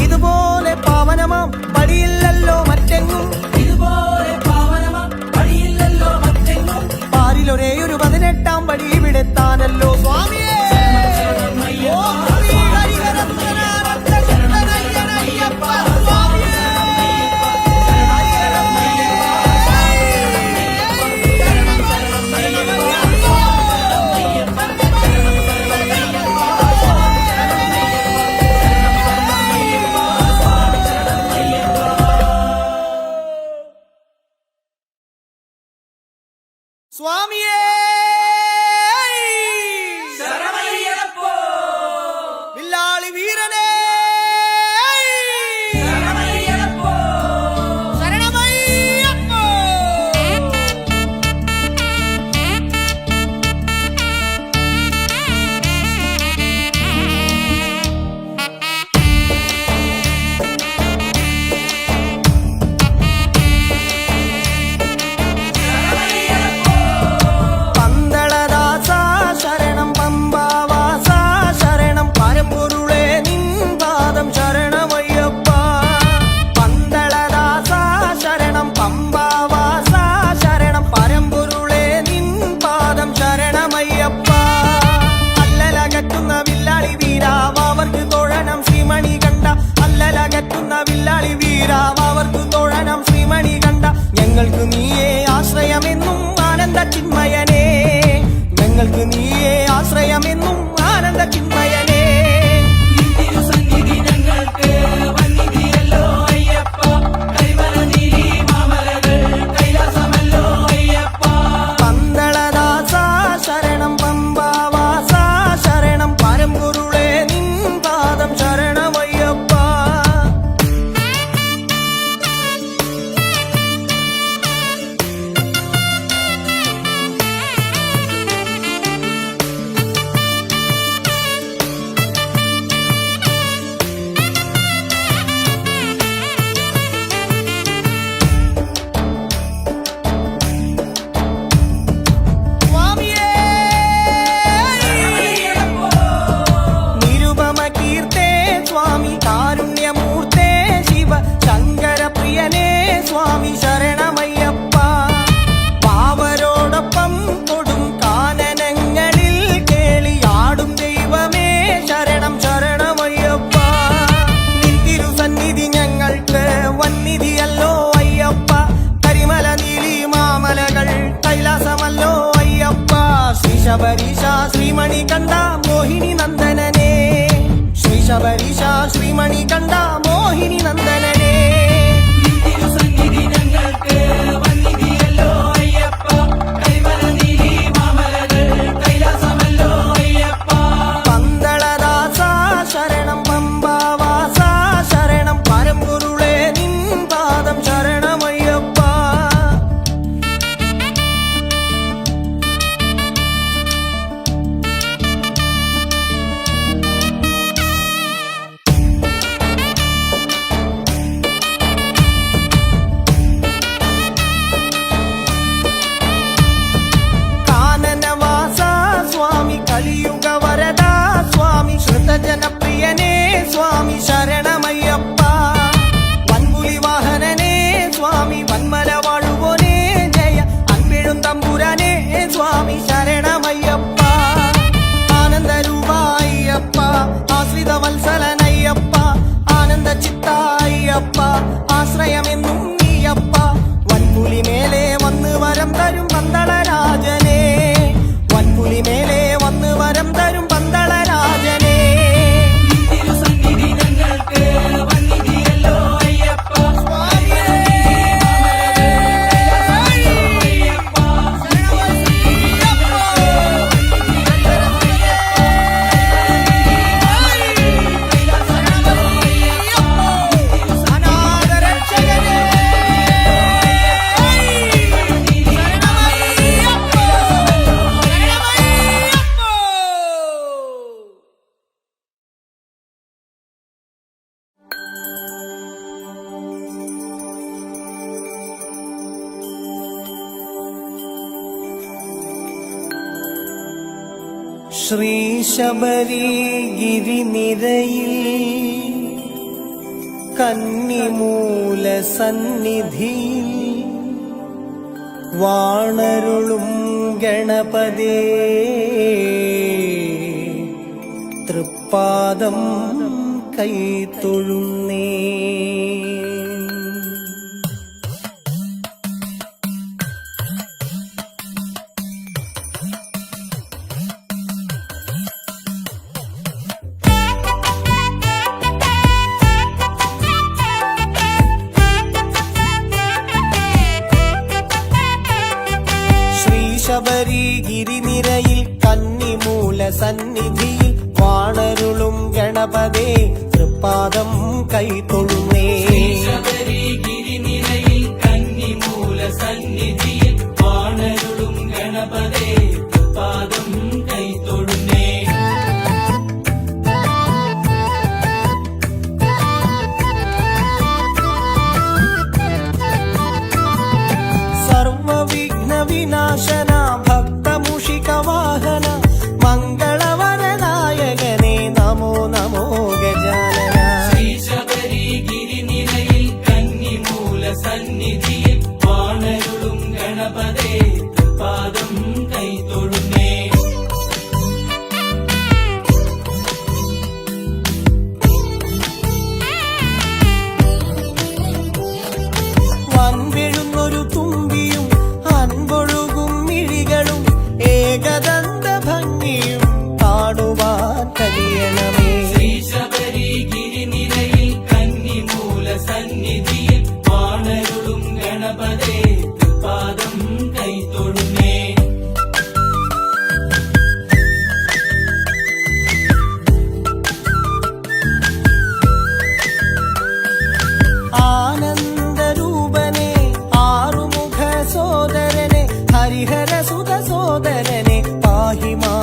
ഇതുപോലെ പാവനമാം പടിയില്ലല്ലോ മറ്റെങ്ങും, ഇതുപോലെ പാവനമാം പടിയില്ലല്ലോ മറ്റെങ്ങും പാരിലൊരേയൊരു 18 പടി ഇവിടെ താനല്ലോ സ്വാമിയേ. ശരണം അയ്യപ്പ ഓം ശ്രീ ഹരിഹരസുതനാനന്ദ ചിത്തനയ്യനയ്യപ്പ സ്വാമിയേ. സ്വാമിയേ ശരണമയ്യപ്പോ വില്ലാളി വീരനേ ശരണമയ്യപ്പോ ശരണമയ്യപ്പോ. പന്തളദാസ ശരണം പമ്പാവാസ ശരണം പരമ്പൊരുളേ നിൻ പാദം ശരണമയ്യപ്പ. പന്തളദാസ ശരണം പമ്പാവാസ ശരണം പരമ്പൊരുളേ നിൻ പാദം ശരണമയ്യപ്പ. അല്ലലകറ്റുന്ന വില്ലാളി വീരാവർക്ക് തൊഴണം ശ്രീമണി കണ്ട, അല്ലലകറ്റുന്ന വില്ലാളി വീരാവർക്ക് തൊഴണം ശ്രീമണി കണ്ട. ഞങ്ങൾക്ക് നീയേ ആശ്രയമെന്നും ആനന്ദ ചിന്മയനേ, ഞങ്ങൾക്ക് നീയേ ആശ്രയമെന്നും ആനന്ദ ചിന്മയനേ. തിരുസന്നിധി ഞങ്ങൾക്ക് വന്നിധിയല്ലോ അയ്യപ്പ കരിമലനീലി മാമലകൾ കൈലാസമല്ലോ അയ്യപ്പ പന്തളദാസ ശരണം പമ്പാവാസ ശരണം പരമ്പൊരുളേ നിൻ പാദം ശരണമയ്യപ്പ. സ്വാമിയേ നിരുപമ കീർത്തേ സ്വാമി കാരുണ്യമൂർത്തേ ശിവ ശങ്കരപ്രിയനേ സ്വാമി ശരണമയ്യപ്പ. പാവരോടൊപ്പം കൊടും കാനനങ്ങളിൽ കേളിയാടും ദൈവമേ ശരണം ശരണമയ്യപ്പ. നിൻ തിരുസന്നിധി ഞങ്ങൾക്ക് വന്നിധിയല്ലോ അയ്യപ്പ കരിമല നീലി മാമലകൾ കൈലാസമല്ലോ അയ്യപ്പ. ശ്രീ ശബരീശ ശ്രീമണി കണ്ട മോഹിനി നന്ദനനേ, ശ്രീ ശബരീശ ശ്രീമണി കണ്ട മോഹിനി നന്ദനനേ. തിരുസന്നിധി ഞങ്ങൾക്ക് വന്നിധിയല്ലോ അയ്യപ്പ കരിമലനീലി മാമലകൾ കൈലാസമല്ലോ അയ്യപ്പ പന്തളദാസ ശരണം പമ്പാവാസ ശരണം പരമ്പൊരുളേ നിൻ പാദം ശരണമയ്യപ്പ. ശ്രീ ശബരി ഗിരിനിരയിൽ കന്നിമൂല സന്നിധിയിൽ വാണരുളും ഗണപതേ തൃപ്പാദം കൈതൊഴുന്നേ. ശബരി ഗിരിനിരയിൽ കന്നിമൂല സന്നിധിയിൽ വാണരുളും ഗണപതേ തൃപ്പാദം കൈതൊഴുന്നേ. ശബരി ഗിരിനിരയിൽ കന്നിമൂല സന്നിധിയിൽ വാണരുളും ഗണപതേ തൃപ്പാദം കൈതൊഴുന്നേ. സർവവിഘ്ന വിനാശന ഭക്തമുഷികവാഹന മംഗളവരദായകനേ നമോ നമോ ഗജാനന. ശ്രീ ശബരി ഗിരിനിരയിൽ കന്നിമൂല സന്നിധിയിൽ വാണരുളും ഗണപതേ തൃപ്പാദം കൈതൊഴുന്നേ. വൻവെഴുന്നൊരു തുമ്പിയും അൻപൊഴുകും മിഴികളും ഏകദന്ത ഭംഗിയും കാണുവാൻ കഴിയണമേ. ശ്രീ ശബരി ഗിരിനിരയിൽ കന്നിമൂല സന്നിധിയിൽ വാണരുളും ഗണപതേ തൃപ്പാദം കൈതൊഴുന്നേ. ആനന്ദരൂപനെ ആറുമുഖ സോദരനെ ഹരിഹര സുത സോദരനെ പാഹിമാ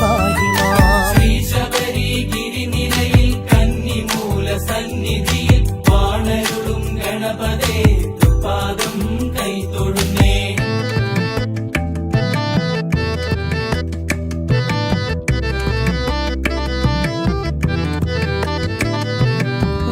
പാഹിമാ. ശ്രീ ശബരി ഗിരിനിരയിൽ കന്നിമൂല സന്നിധിയിൽ വാണരുളും ഗണപതേ തൃപ്പാദം കൈതൊഴുന്നേ.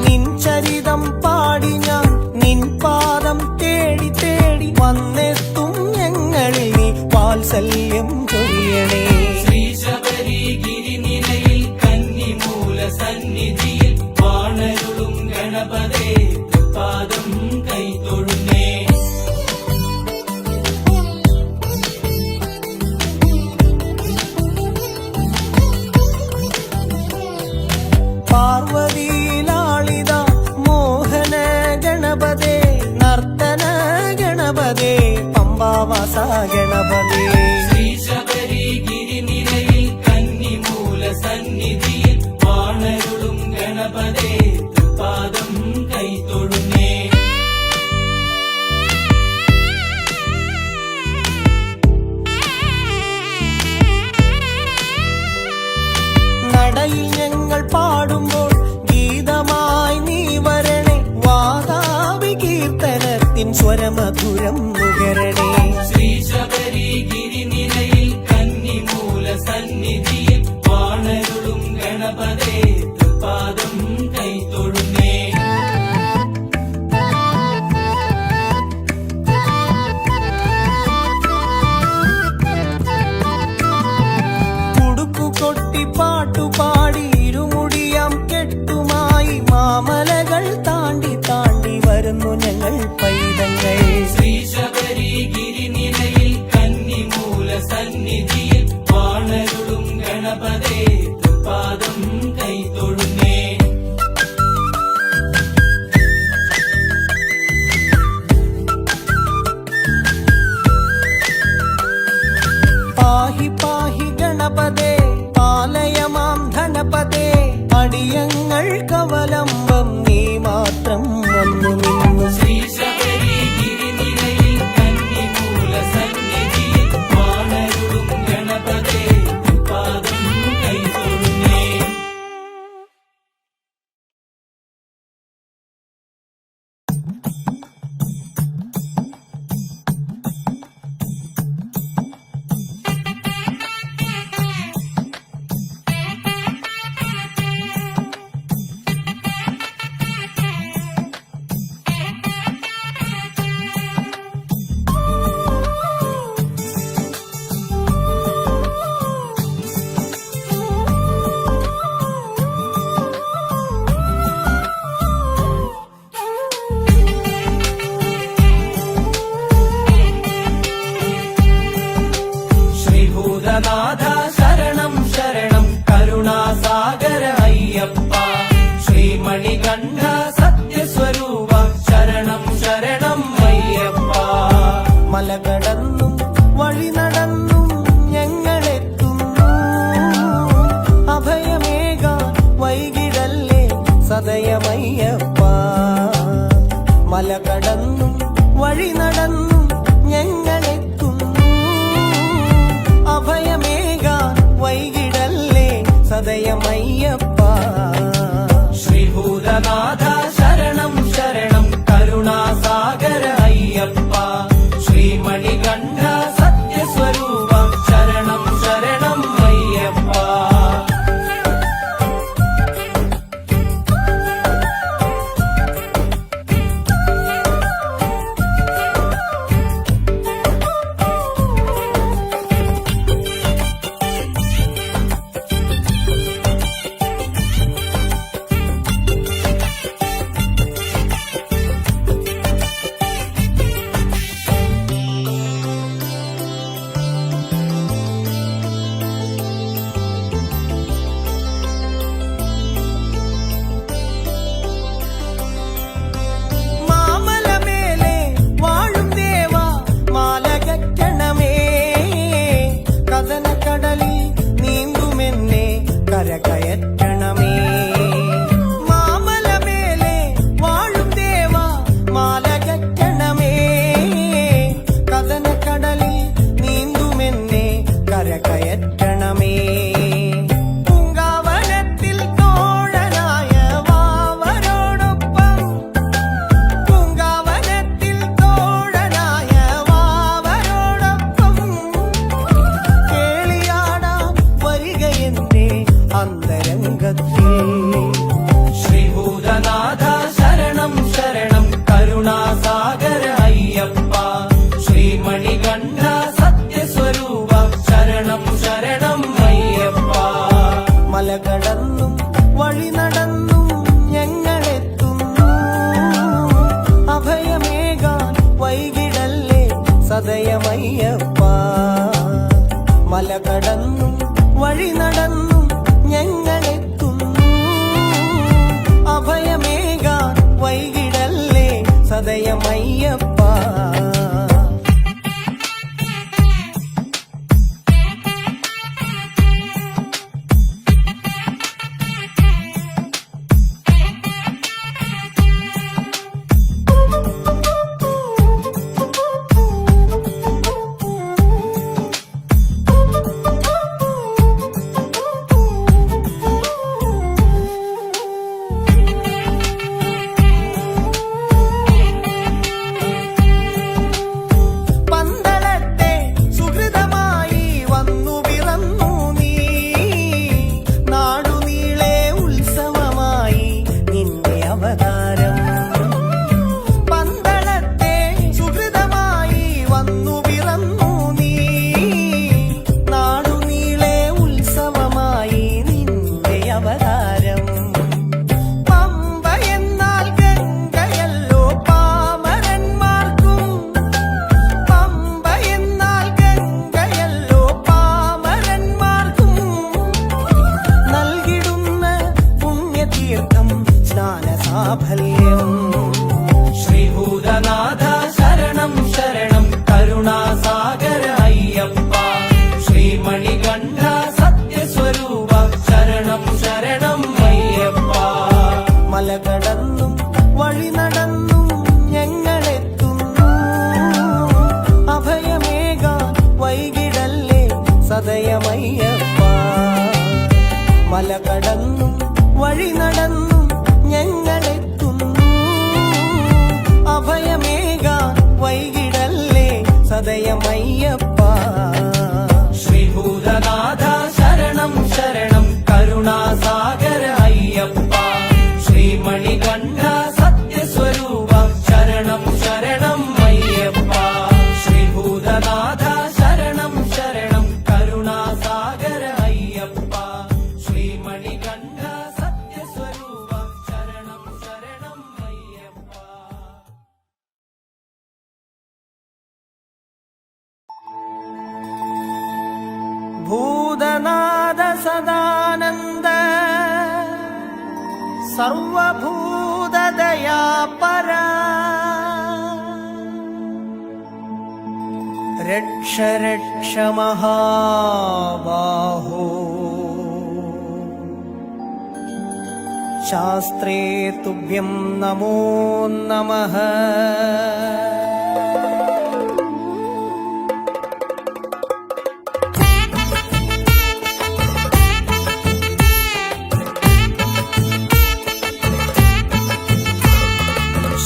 നിൻ ചരിതം പാടി ഞാൻ നിൻ പാദം തേടി തേടി വന്നെത്തും ഞങ്ങളിൽ നീ വാത്സല്യം ചൊരിയണേ. ശ്രീ ശബരി ഗിരിനിരയിൽ കന്നിമൂല സന്നിധിയിൽ വാണരുളും ഗണപതേ തൃപ്പാദം കൈതൊഴുന്നേ. പാർവതീലാളിത മോഹന ഗണപതേ നർത്തന ഗണപതേ പമ്പാവാസ ഗണപതേ. ശ്രീ ശബരി ഗിരിനിരയിൽ കന്നിമൂല സന്നിധിയിൽ വാണരുളും ഗണപതേ തൃപ്പാദം കൈതൊഴുന്നേ. നടയിൽ ഞങ്ങൾ പാടുമ്പോൾ ഗീതമായി നീ വരണേ. വാതാവി കീർത്തനത്തിൻ സ്വരമധുരം നുകരണേ. ശ്രീ ശബരി ഗിരിനിരയിൽ കന്നിമൂല സന്നിധിയിൽ വാണരുളും ഗണപതേ തൃപ്പാദം കൈതൊഴുന്നേ. കുടുക്കു കൊട്ടി പാട്ടുപാടി ഇരുമുടിയാം കെട്ടുമായി മാമലകൾ താണ്ടി താണ്ടി വരുന്നു ഞങ്ങൾ പൈതങ്ങൾ. ശ്രീ ശബരി ഗിരിനിരയിൽ കന്നിമൂല സന്നിധിയിൽ വാണരുളും ഗണപതേ തൃപ്പാദം കൈതൊഴുന്നേ. പാഹി പാഹി ഗണപതേ പാലയമാം ധനപതേ അടിയങ്ങൾ കവലംബം നീ മാത്രം വന്നു നിന്നു. ശ്രീ ശബരി ഗിരിനിരയിൽ കന്നിമൂല സന്നിധിയിൽ വാണരുളും ഗണപതേ തൃപ്പാദം കൈതൊഴുന്നേ. മല കടന്നും വഴി നടന്നും ഞങ്ങളെത്തുന്നു അഭയമേകാൻ വൈകിടല്ലേ സദയമയ്യപ്പ മല കടന്നും വഴി നടന്നും ഞങ്ങളെത്തുന്നു അഭയമേകാൻ വൈകിടല്ലേ സദയമയ്യപ്പ ശ്രീഭൂതനാഥ ശരണം ശരണം കരുണാസാഗര അയ്യപ്പ ശ്രീമണികണ്ഠ സത്യസ്വരൂപ ശരണം ശരണം അയ്യപ്പ കരകയറ്റണമേ മാമലമേലെ വാഴും ദേവ മാലകറ്റണമേ കഥനക്കടലിൽ നീന്തുമെന്നെ കരകയറ്റണമേ പൂങ്കാവനത്തിൽ തോഴനായ വാവരോടൊപ്പം പൂങ്കാവനത്തിൽ തോഴനായ വാവരോടൊപ്പം കേളിയാടാം വരികയെന്നേ അന്തരംഗത്തിൽ ശ്രീഭൂതനാഥ ശരണം ശരണം കരുണാസാഗര അയ്യപ്പ ശ്രീമണികണ്ഠ സത്യസ്വരൂപ ശരണം ശരണം അയ്യപ്പ മല കടന്നും വഴി നടന്നും ഞങ്ങളെത്തുന്നു അഭയമേകാൻ വൈകിടല്ലേ സദയമയ്യപ്പ മല കടന്നും വഴി നടന്നും ഞങ്ങളെത്തുന്നു അഭയമേകാൻ വൈകിടല്ലേ സദയമയ്യപ്പ ശ്രീഭൂതനാഥ ശരണം ശരണം കരുണാസാഗര അയ്യപ്പ ശ്രീമണികണ്ഠ സത്യസ്വരൂപ ശരണം ശരണം അയ്യപ്പ മല കടന്നും വഴി നടന്നും ഞങ്ങളെത്തുന്നു അഭയമേകാൻ വൈകിടല്ലേ സദയമയ്യപ്പ മല കടന്നും വഴി നടന്നും ഞങ്ങളെത്തുന്നു അഭയമേകാൻ വൈകിടല്ലേ സദയമയ്യപ്പ ശ്രീഭൂതനാഥ ശരണം ശരണം കരുണാസാഗര അയ്യപ്പ ശ്രീമണികണ്ഠ സത്യസ്വരൂപ ശരണം ശരണം അയ്യപ്പ ശ്രീഭൂതനാഥ ശരണം ശരണം കരുണാസാഗര അയ്യപ്പ ശ്രീമണികണ്ഠ സത്യസ്വരൂപ ശരണം ശരണം അയ്യപ്പ ഭൂതനാഥ സദാനന്ദ സർവഭൂതദയാപര രക്ഷ രക്ഷ മഹാബാഹോ ശാസ്ത്രേ തുഭ്യം നമോ നമഃ.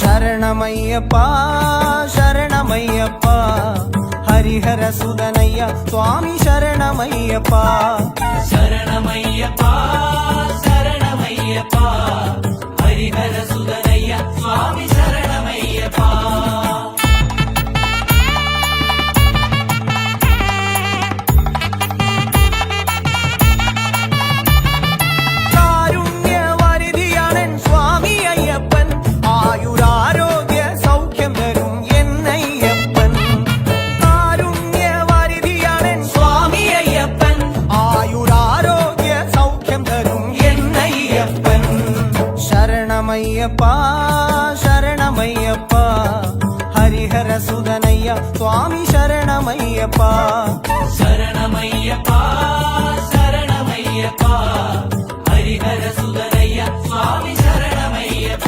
ശരണമയ്യപ്പ ശരണമയ്യപ്പ ഹരിഹര സുതനയ്യ സ്വാമി ശരണമയ്യപ്പ. ശരണമയ്യപ്പ ശരണമയ്യപ്പ ഹരിഹര സുതനയ്യ സ്വാമി ശരണമയ്യപ്പ. കാരുണ്യവാരിധിയാണെൻ സ്വാമി അയ്യപ്പൻ ആയുരാരോഗ്യ സൗഖ്യം തരും എന്നയ്യപ്പൻ. കാരുണ്യവാരിധിയാണെൻ സ്വാമി അയ്യപ്പൻ ആയുരാരോഗ്യ സൗഖ്യം തരും എന്നയ്യപ്പൻ. ശരണമയ്യപ്പ ശരണമയ്യപ്പ ഹരിഹര സുതനയ്യ സ്വാമി ശരണമയ്യപ്പ. ശരണമയ്യപ്പ ശരണമയ്യപ്പ ഹരിഹര സുതനയ്യ സ്വാമി ശരണമയ്യപ്പ.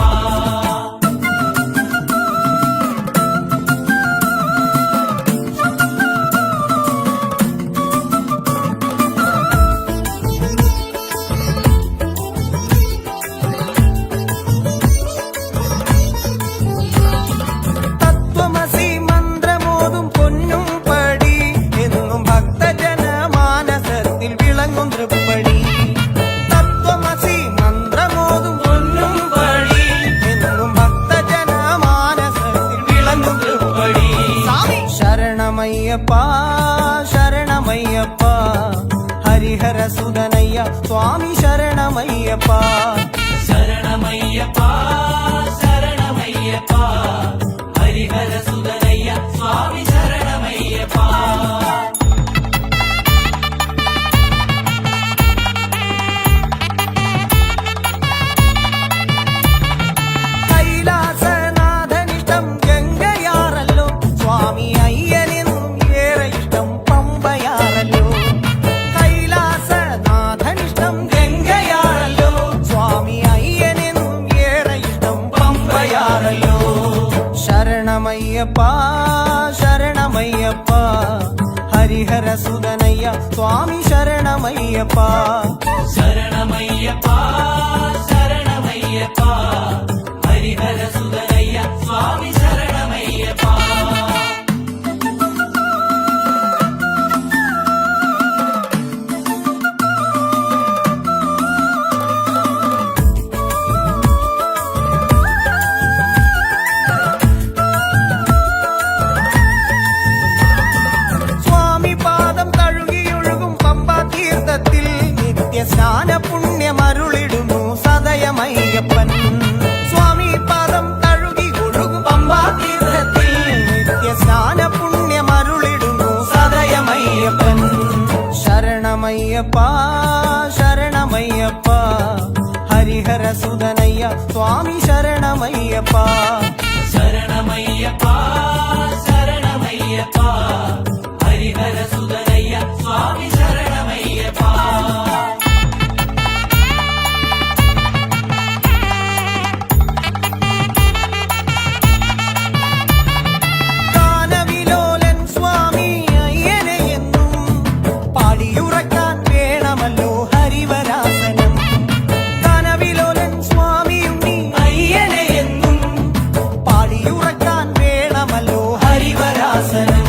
തത്വമസി മന്ത്രമോതും പൊന്നും പടി എന്നും ഭക്തജന മാനസത്തിൽ വിളങ്ങും തൃപ്പടി. തത്വമസി മന്ത്രമോതും പൊന്നും പടി എന്നും ഭക്തജന മാനസത്തിൽ വിളങ്ങും തൃപ്പടി. ശരണമയ്യപ്പ ശരണമയ്യപ്പ ഹരിഹര സുതനയ്യ സ്വാമി ശരണമയ്യപ്പ. ശരണമയ്യപ്പ ശരണമയ്യപ്പ ഹരിഹര സുതനയ്യ സ്വാമി ശരണമയ്യപ്പ. കൈലാസനാഥനിഷ്ടം ഗംഗയാറല്ലോ സ്വാമി അയ്യനെന്നും ഏറെ ഇഷ്ടം പമ്പയാറല്ലോ. കൈലാസനാഥനിഷ്ടം ഗംഗയാറല്ലോ സ്വാമി അയ്യനെന്നും ഏറെ ഇഷ്ടം പമ്പയാറല്ലോ. ശരണമയ്യപ്പ ശരണമയ്യപ്പ ഹരിഹര സുതനയ്യ സ്വാമി ശരണമയ്യപ്പ. ശരണമയ്യപ്പ ശരണമയ്യപ്പ ഹരിഹര സുതനയ്യ സ്വാമി ശരണമയ്യപ്പ. സ്വാമി പാദം തഴുകിയൊഴുകും പമ്പാ തീർത്ഥത്തിൽ നിത്യസ്നാന പുണ്യമരുളിടുന്നു സദയമയ്യപ്പൻ. സ്വാമി പാദം തഴുകി ഒഴുകും പമ്പാ തീർത്ഥത്തിൽ നിത്യസ്നാന പുണ്യമരുളിടുന്നു സദയമയ്യപ്പൻ. ശരണമയ്യപ്പ ശരണമയ്യപ്പ ഹരിഹര സുതനയ്യ സ്വാമി ശരണമയ്യപ്പ. ശരണമയ്യപ്പ ശരണമയ്യപ്പ ഹരിഹര സുതനയ്യ സ്വാമി ശരണമയ്യപ്പ. ഗാനവിലോലൻ സ്വാമി അയ്യനെ എന്നും പാടിയുറക്കാൻ വേണമല്ലോ ഹരിവരാസനം. ഗാനവിലോലൻ സ്വാമിയുണ്ണി അയ്യനെ എന്നും പാടിയുറക്കാൻ വേണമല്ലോ ഹരിവരാസനം.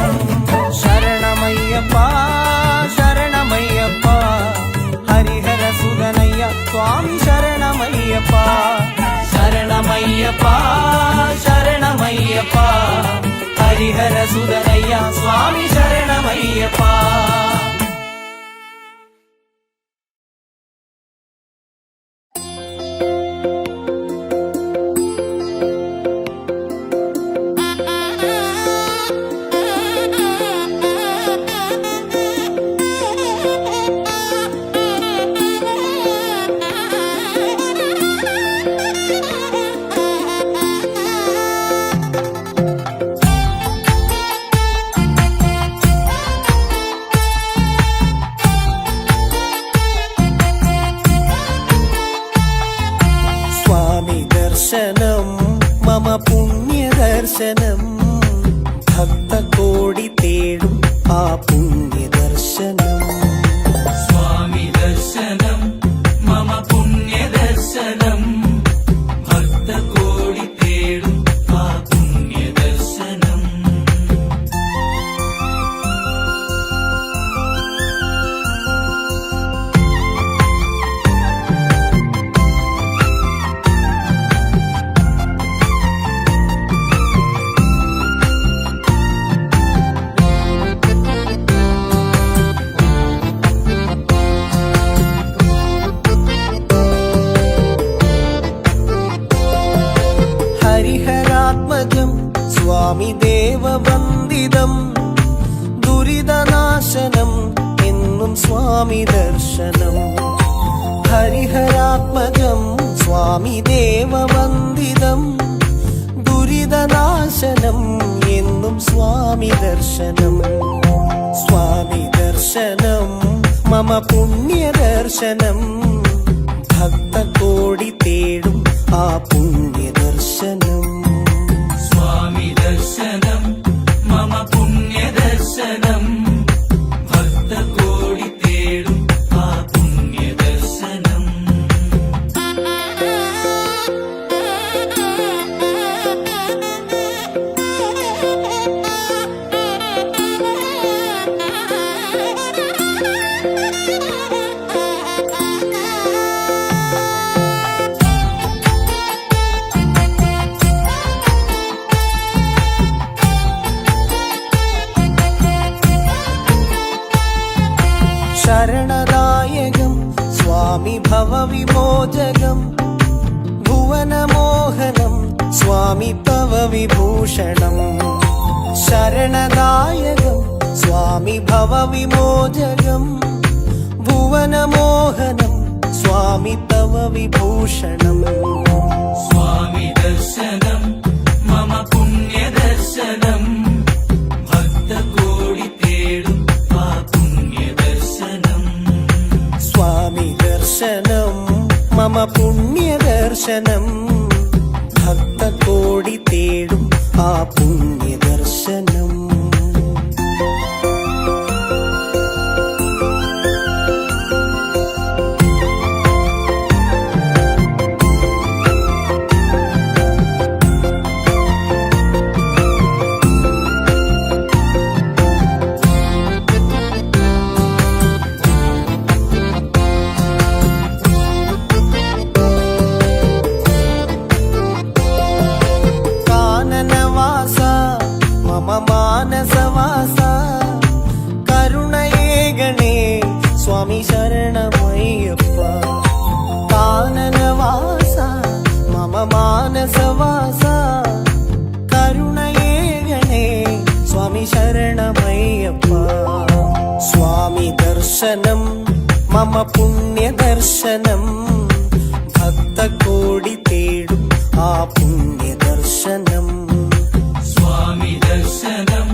ശരണമയ്യപ്പ ശരണമയ്യപ്പ ഹരിഹര സുതനയ്യ സ്വാമി ശരണമയ്യപ്പ. ശരണമയ്യപ്പ ശരണമയ്യപ്പ ഹരിഹര സുതനയ്യ സ്വാമി ശരണമയ്യപ്പ. ദർശനം ഭക്തകോടി തേടും ആ പുണ്യദർശനം സ്വാമി ദർശനം മമ പുണ്യദർശനം ഭക്തകോടി തേടും ആ പുണ്യദർശനം ഹരിഹരാത്മജം സ്വാമി ദേവവന്ദിതം ദുരിതനാശനം എന്നും സ്വാമി ദർശനം ഹരിഹരാത്മജം സ്വാമി ദേവവന്ദിതം ദുരിതനാശനം എന്നും സ്വാമി ദർശനം സ്വാമി ദർശനം മമ പുണ്യദർശനം ഭക്തകോടി തേടും ആ പുണ്യദർശനം സ്വാമി ദർശനം മമ പുണ്യദർശനം ഭക്തകോടി തേടും ആ പുണ്യദർശനം ശരണദായകം സ്വാമി ഭവവിമോചകം ഭുവനമോഹനം സ്വാമി തവ വിഭൂഷണം ശരണദായകം സ്വാമി ഭവവിമോചകം ഭുവനമോഹനം സ്വാമി തവ വിഭൂഷണം സ്വാമി ദർശനം മമ പുണ്യദർശനം ഭക്തകോടി തേടും ആ പുണ്യദർശനം സ്വാമി ദർശനം മമ പുണ്യദർശനം ഭക്തകോടി തേടും ആ പുണ്യദർശനം കാനനവാസ മമ മാനസവാസ കരുണയേകണേ സ്വാമി ശരണമയ്യപ്പ കാനനവാസ മമ മാനസവാസ കരുണയേകണേ സ്വാമി ശരണമയ്യപ്പ സ്വാമി ദർശനം മമ പുണ്യദർശനം ഭക്തകോടി തേടും ആ പുണ്യദർശനം സ്വാമി ദർശനം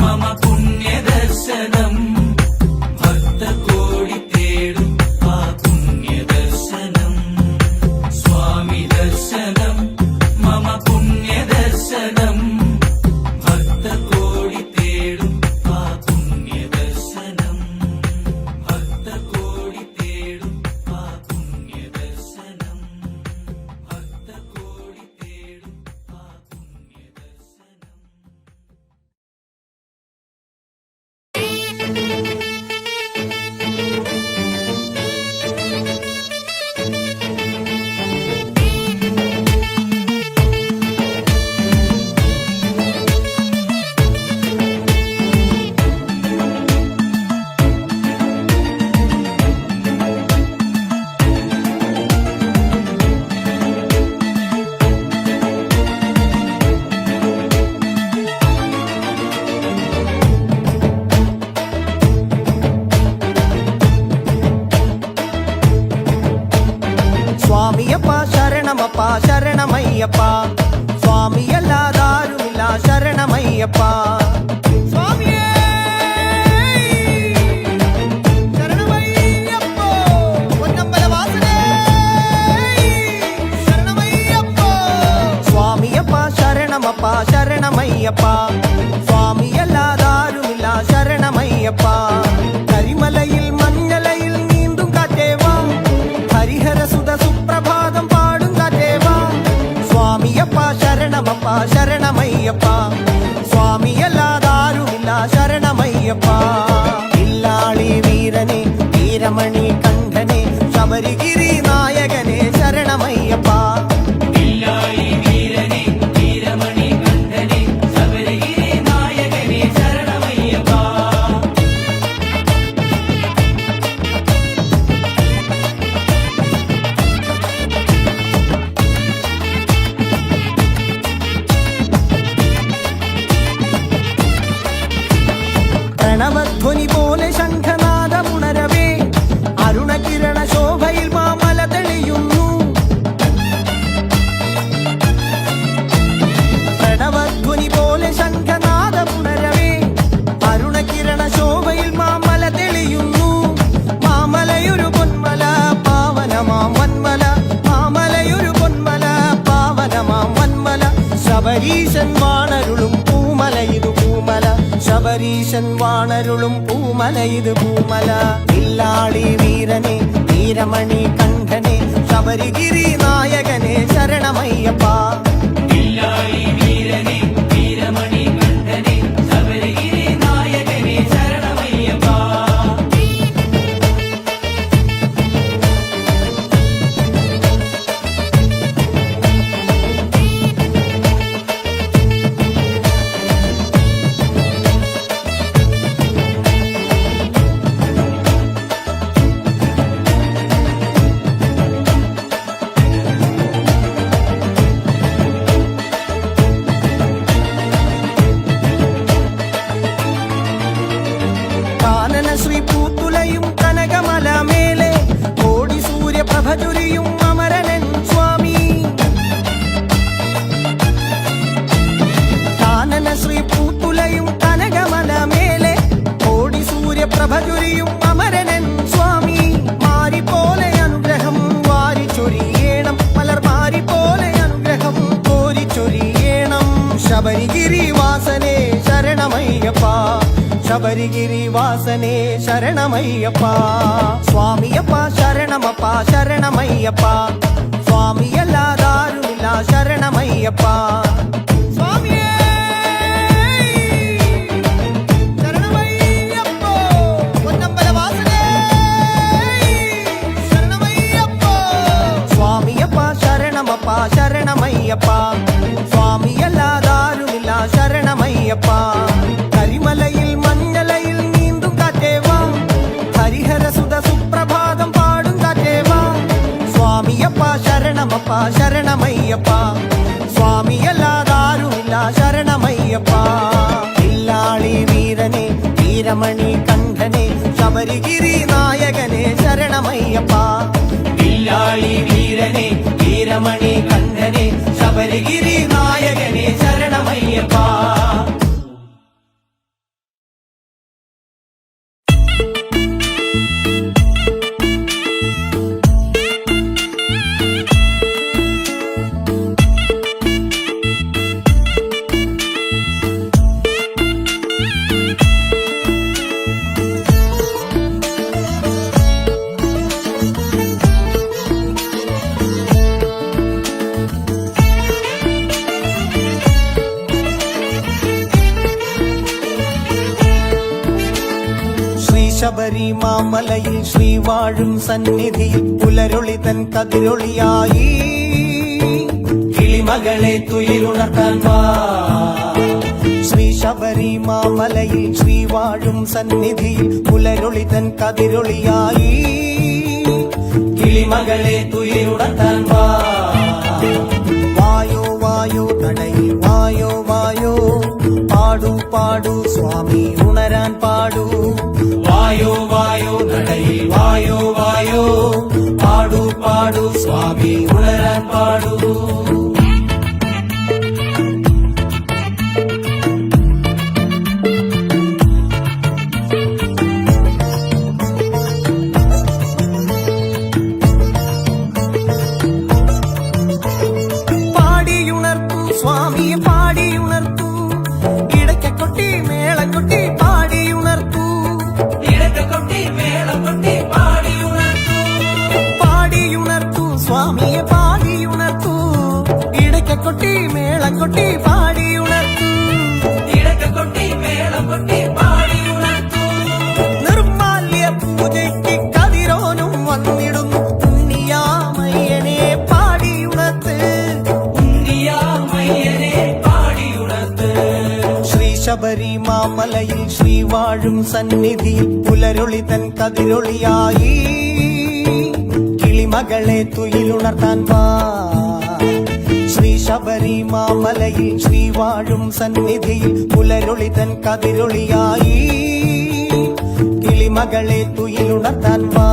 മമ പുണ്യദർശനം ഭക്തകോടി തേടും ആ പുണ്യദർശനം സ്വാമി ദർശനം മമ പുണ്യദർശനം ഭക്തകോടി തേടും ആ പുണ്യദർശനം ഭക്തകോടി തേടും ആ പുണ്യദർശനം ഭക്തകോടി തേടും ആ പുണ്യദർശനം സ്വാമിയപ്പ ശരണമപ്പ ശരണമയ്യപ്പ സ്വാമിയല്ലാതാരുമില്ല ശരണമയ്യപ്പ സ്വാമിയേ ശരണമയ്യപ്പോ പൊന്നമ്പലവാസനേ ശരണമയ്യപ്പോ സ്വാമിയപ്പ ശരണമപ്പ ശരണ ശരണമയ്യപ്പ കരിമലയിൽ മഞ്ഞലയിൽ നീന്തും കാറ്റേവാ ഹരിഹരസുത സുപ്രഭാതം പാടും കാറ്റേവാ സ്വാമിയപ്പ ശരണമപ്പ ശരണമയ്യപ്പ സ്വാമിയല്ലാതാരുമില്ല ശരണമയ്യപ്പ ഇല്ലാളി വീരനെ വീരമണി കണ്ഠനെ ശബരിഗിരി നായകനെ ശരണമയ്യപ്പ ഇല്ലാളി വീരനെ വീരമണി കണ്ഠനെ ശബരിഗിരി നായകനെ ശരണമയ്യപ്പ പ്രണവധ്വനി പോലെ ശംഖനാദമുണരവേ അരുണകിരണ ശോഭയിൽ മാമല തെളിയുന്നു പ്രണവധ്വനി പോലെ ശംഖനാദമുണരവേ അരുണകിരണ ശോഭയിൽ മാമല തെളിയുന്നു മാമലയൊരു പൊന്മല പാവനമാം വന്മല മാമലയൊരു പൊന്മല പാവനമാം വന്മല ശബരീശൻ വാണരുളും പൂമല ഇത് പൂമല ശബരീശൻ വാണരുളും പൂമല ഇത് പൂമല ഇല്ലാളി വീരനെ വീരമണി കണ്ഠനെ ശബരിഗിരി നായകനെ ശരണമയ്യപ്പ ഇല്ലാളി വീരനെ വീരമണി കണ്ഠനെ ശബരിഗിരി നായകനെ ശരണമയ്യപ്പ കാനന ശ്രീ പൂത്തുലയും കനകമല മേലെ കോടി സൂര്യപ്രഭ ചൊരിയും അമരനൻ സ്വാമി കാനന ശ്രീ പൂത്തുലയും കനകമല മേലെ കോടി സൂര്യപ്രഭ ചൊരിയും അമരനൻ സ്വാമി മാരി പോലെ അനുഗ്രഹം വാരി ചൊരിയേണം മലർമാരി പോലെ അനുഗ്രഹം കോരി ചൊരിയേണം ശബരിഗിരി വാസനെ ശരണമയ്യപ്പ ശബരിഗിരി വാസനെ ശരണമയ്യപ്പ സ്വാമിയപ്പ ശരണമപ്പ ശരണമയ്യപ്പ സ്വാമിയല്ലാതാരുമില്ല ശരണമയ്യപ്പ സ്വാമിയേ ശരണമയ്യപ്പോ പൊന്നമ്പല വാസനേ ശരണമയ്യപ്പോ സ്വാമിയപ്പ ശരണമപ്പ ശരണമയ്യപ്പ സ്വാമിയല്ലാതാരുമില്ല ശരണമയ്യപ്പ കരിമലയിൽ മഞ്ഞലയിൽ നീന്തും കാറ്റേവാ ഹരിഹരസുത സുപ്രഭാതം പാടും കാറ്റേവാ സ്വാമിയപ്പ ശരണമപ്പ ശരണമയ്യപ്പ സ്വാമിയല്ലാതാരുമില്ല ശരണമയ്യപ്പ ഇല്ലാളി വീരനെ വീരമണി കണ്ഠനെ ശബരിഗിരി നായകനെ ശരണമയ്യപ്പ ഇല്ലാളി വീരനെ വീരമണി കണ്ഠനെ ശബരിഗിരി നായകനെ ശരണമയ്യപ്പ ശബരി മാമലയിൽ ശ്രീ വാഴും സന്നിധിയിൽ പുലരൊളി തൻ കതിരൊളിയായി കിളിമകളെ തുയിലുണർത്താൻ വാ ശ്രീ ശബരി മാമലയിൽ ശ്രീ വാഴും സന്നിധിയിൽ പുലരൊളി തൻ കതിരൊളിയായി കിളിമകളെ തുയിലുണർത്താൻ വാ വായോ വായോ തടയിൽ വായോ വായോ പാടു പാടു സ്വാമി ഉണരാൻ പാടു വായോ വായോ നടയിൽ വായോ വായോ പാടു പാടു സ്വാമി ഉണരാൻ പാടു പാടിയുണർത്തു സ്വാമിയെ പാടിയുണർത്തു ഇടയ്ക്കൊട്ടി മേളക്കൊട്ടി പാടിയുണർത്തു മാമലയിൽ ശ്രീ വാഴും സന്നിധിയിൽ പുലരൊളി തൻ കതിരൊളിയായി കിളിമകളെ തുയിലുണർത്താൻ വാ ശ്രീ ശബരി മാമലയിൽ ശ്രീ വാഴും സന്നിധിയിൽ പുലരൊളി തൻ കതിരൊളിയായി കിളിമകളെ തുയിലുണർത്താൻ വാ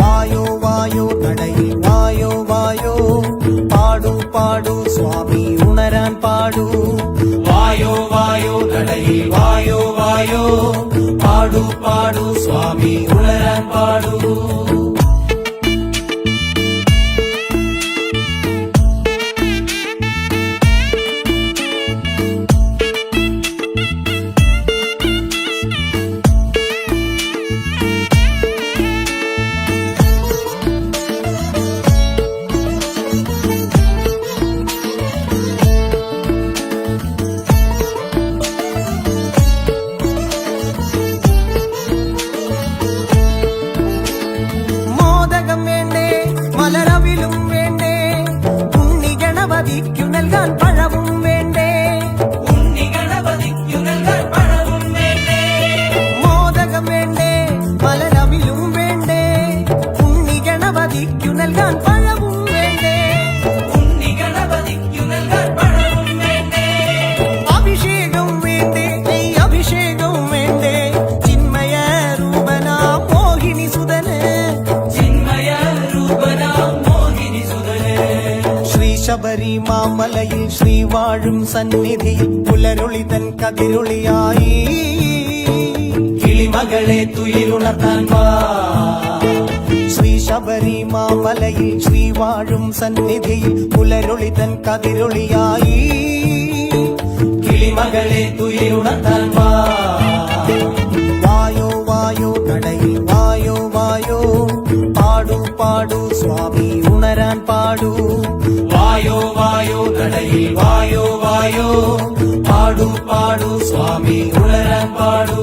വായോ വായോ കടയിൽ വായോ വായോ പാടു പാടു സ്വാമി ഉണരാൻ പാടു വായോ വായോ കടയിൽ വായോ വായോ പാടു പാടു സ്വാമി ഉണരാൻ പാടു മോദകം വേണ്ടേ മലരവിലും വേണ്ടേ ഉണ്ണി ഗണപതിക്കു നൽകാൻ പഴവും വേണ്ടേ ഉണ്ണി ഗണപതിക്കു നൽകാൻ പഴവും വേണ്ടേ മോദകം വേണ്ടേ മലരവിലും വേണ്ടേ ഉണ്ണി ഗണപതിക്കു നൽകാൻ പഴവും വേണ്ടേ ഉണ്ണി ഗണപതിക്കു നൽകാൻ പഴവും വേണ്ടേ അഭിഷേകം വേണ്ടേ ഈ അഭിഷേകം വേണ്ടേ ചിന്മയ രൂപനാ മോഹിനി സുതന് ചിന്മയ രൂപനാം മോഹിനി സുതനേ ശ്രീ ശബരി മാമലയിൽ ശ്രീ വാഴും സന്നിധിയിൽ പുലരൊളി തൻ കതിരൊളിയായി കിളിമകളെ തുയിലുണർത്താൻ വാ ശ്രീ ശബരി മാമലയിൽ ശ്രീ വാഴും സന്നിധിയിൽ പുലരൊളി തൻ കതിരൊളിയായി കിളിമകളെ തുയിലുണർത്താൻ വാ വായോ വായോ കടയിൽ വായോ വായോ പാടു പാടു സ്വാമി ഉണരാൻ പാടു വായോ വായോ കടയിൽ വായോ വായോ പാടു പാടു സ്വാമി ഉണരാൻ പാടു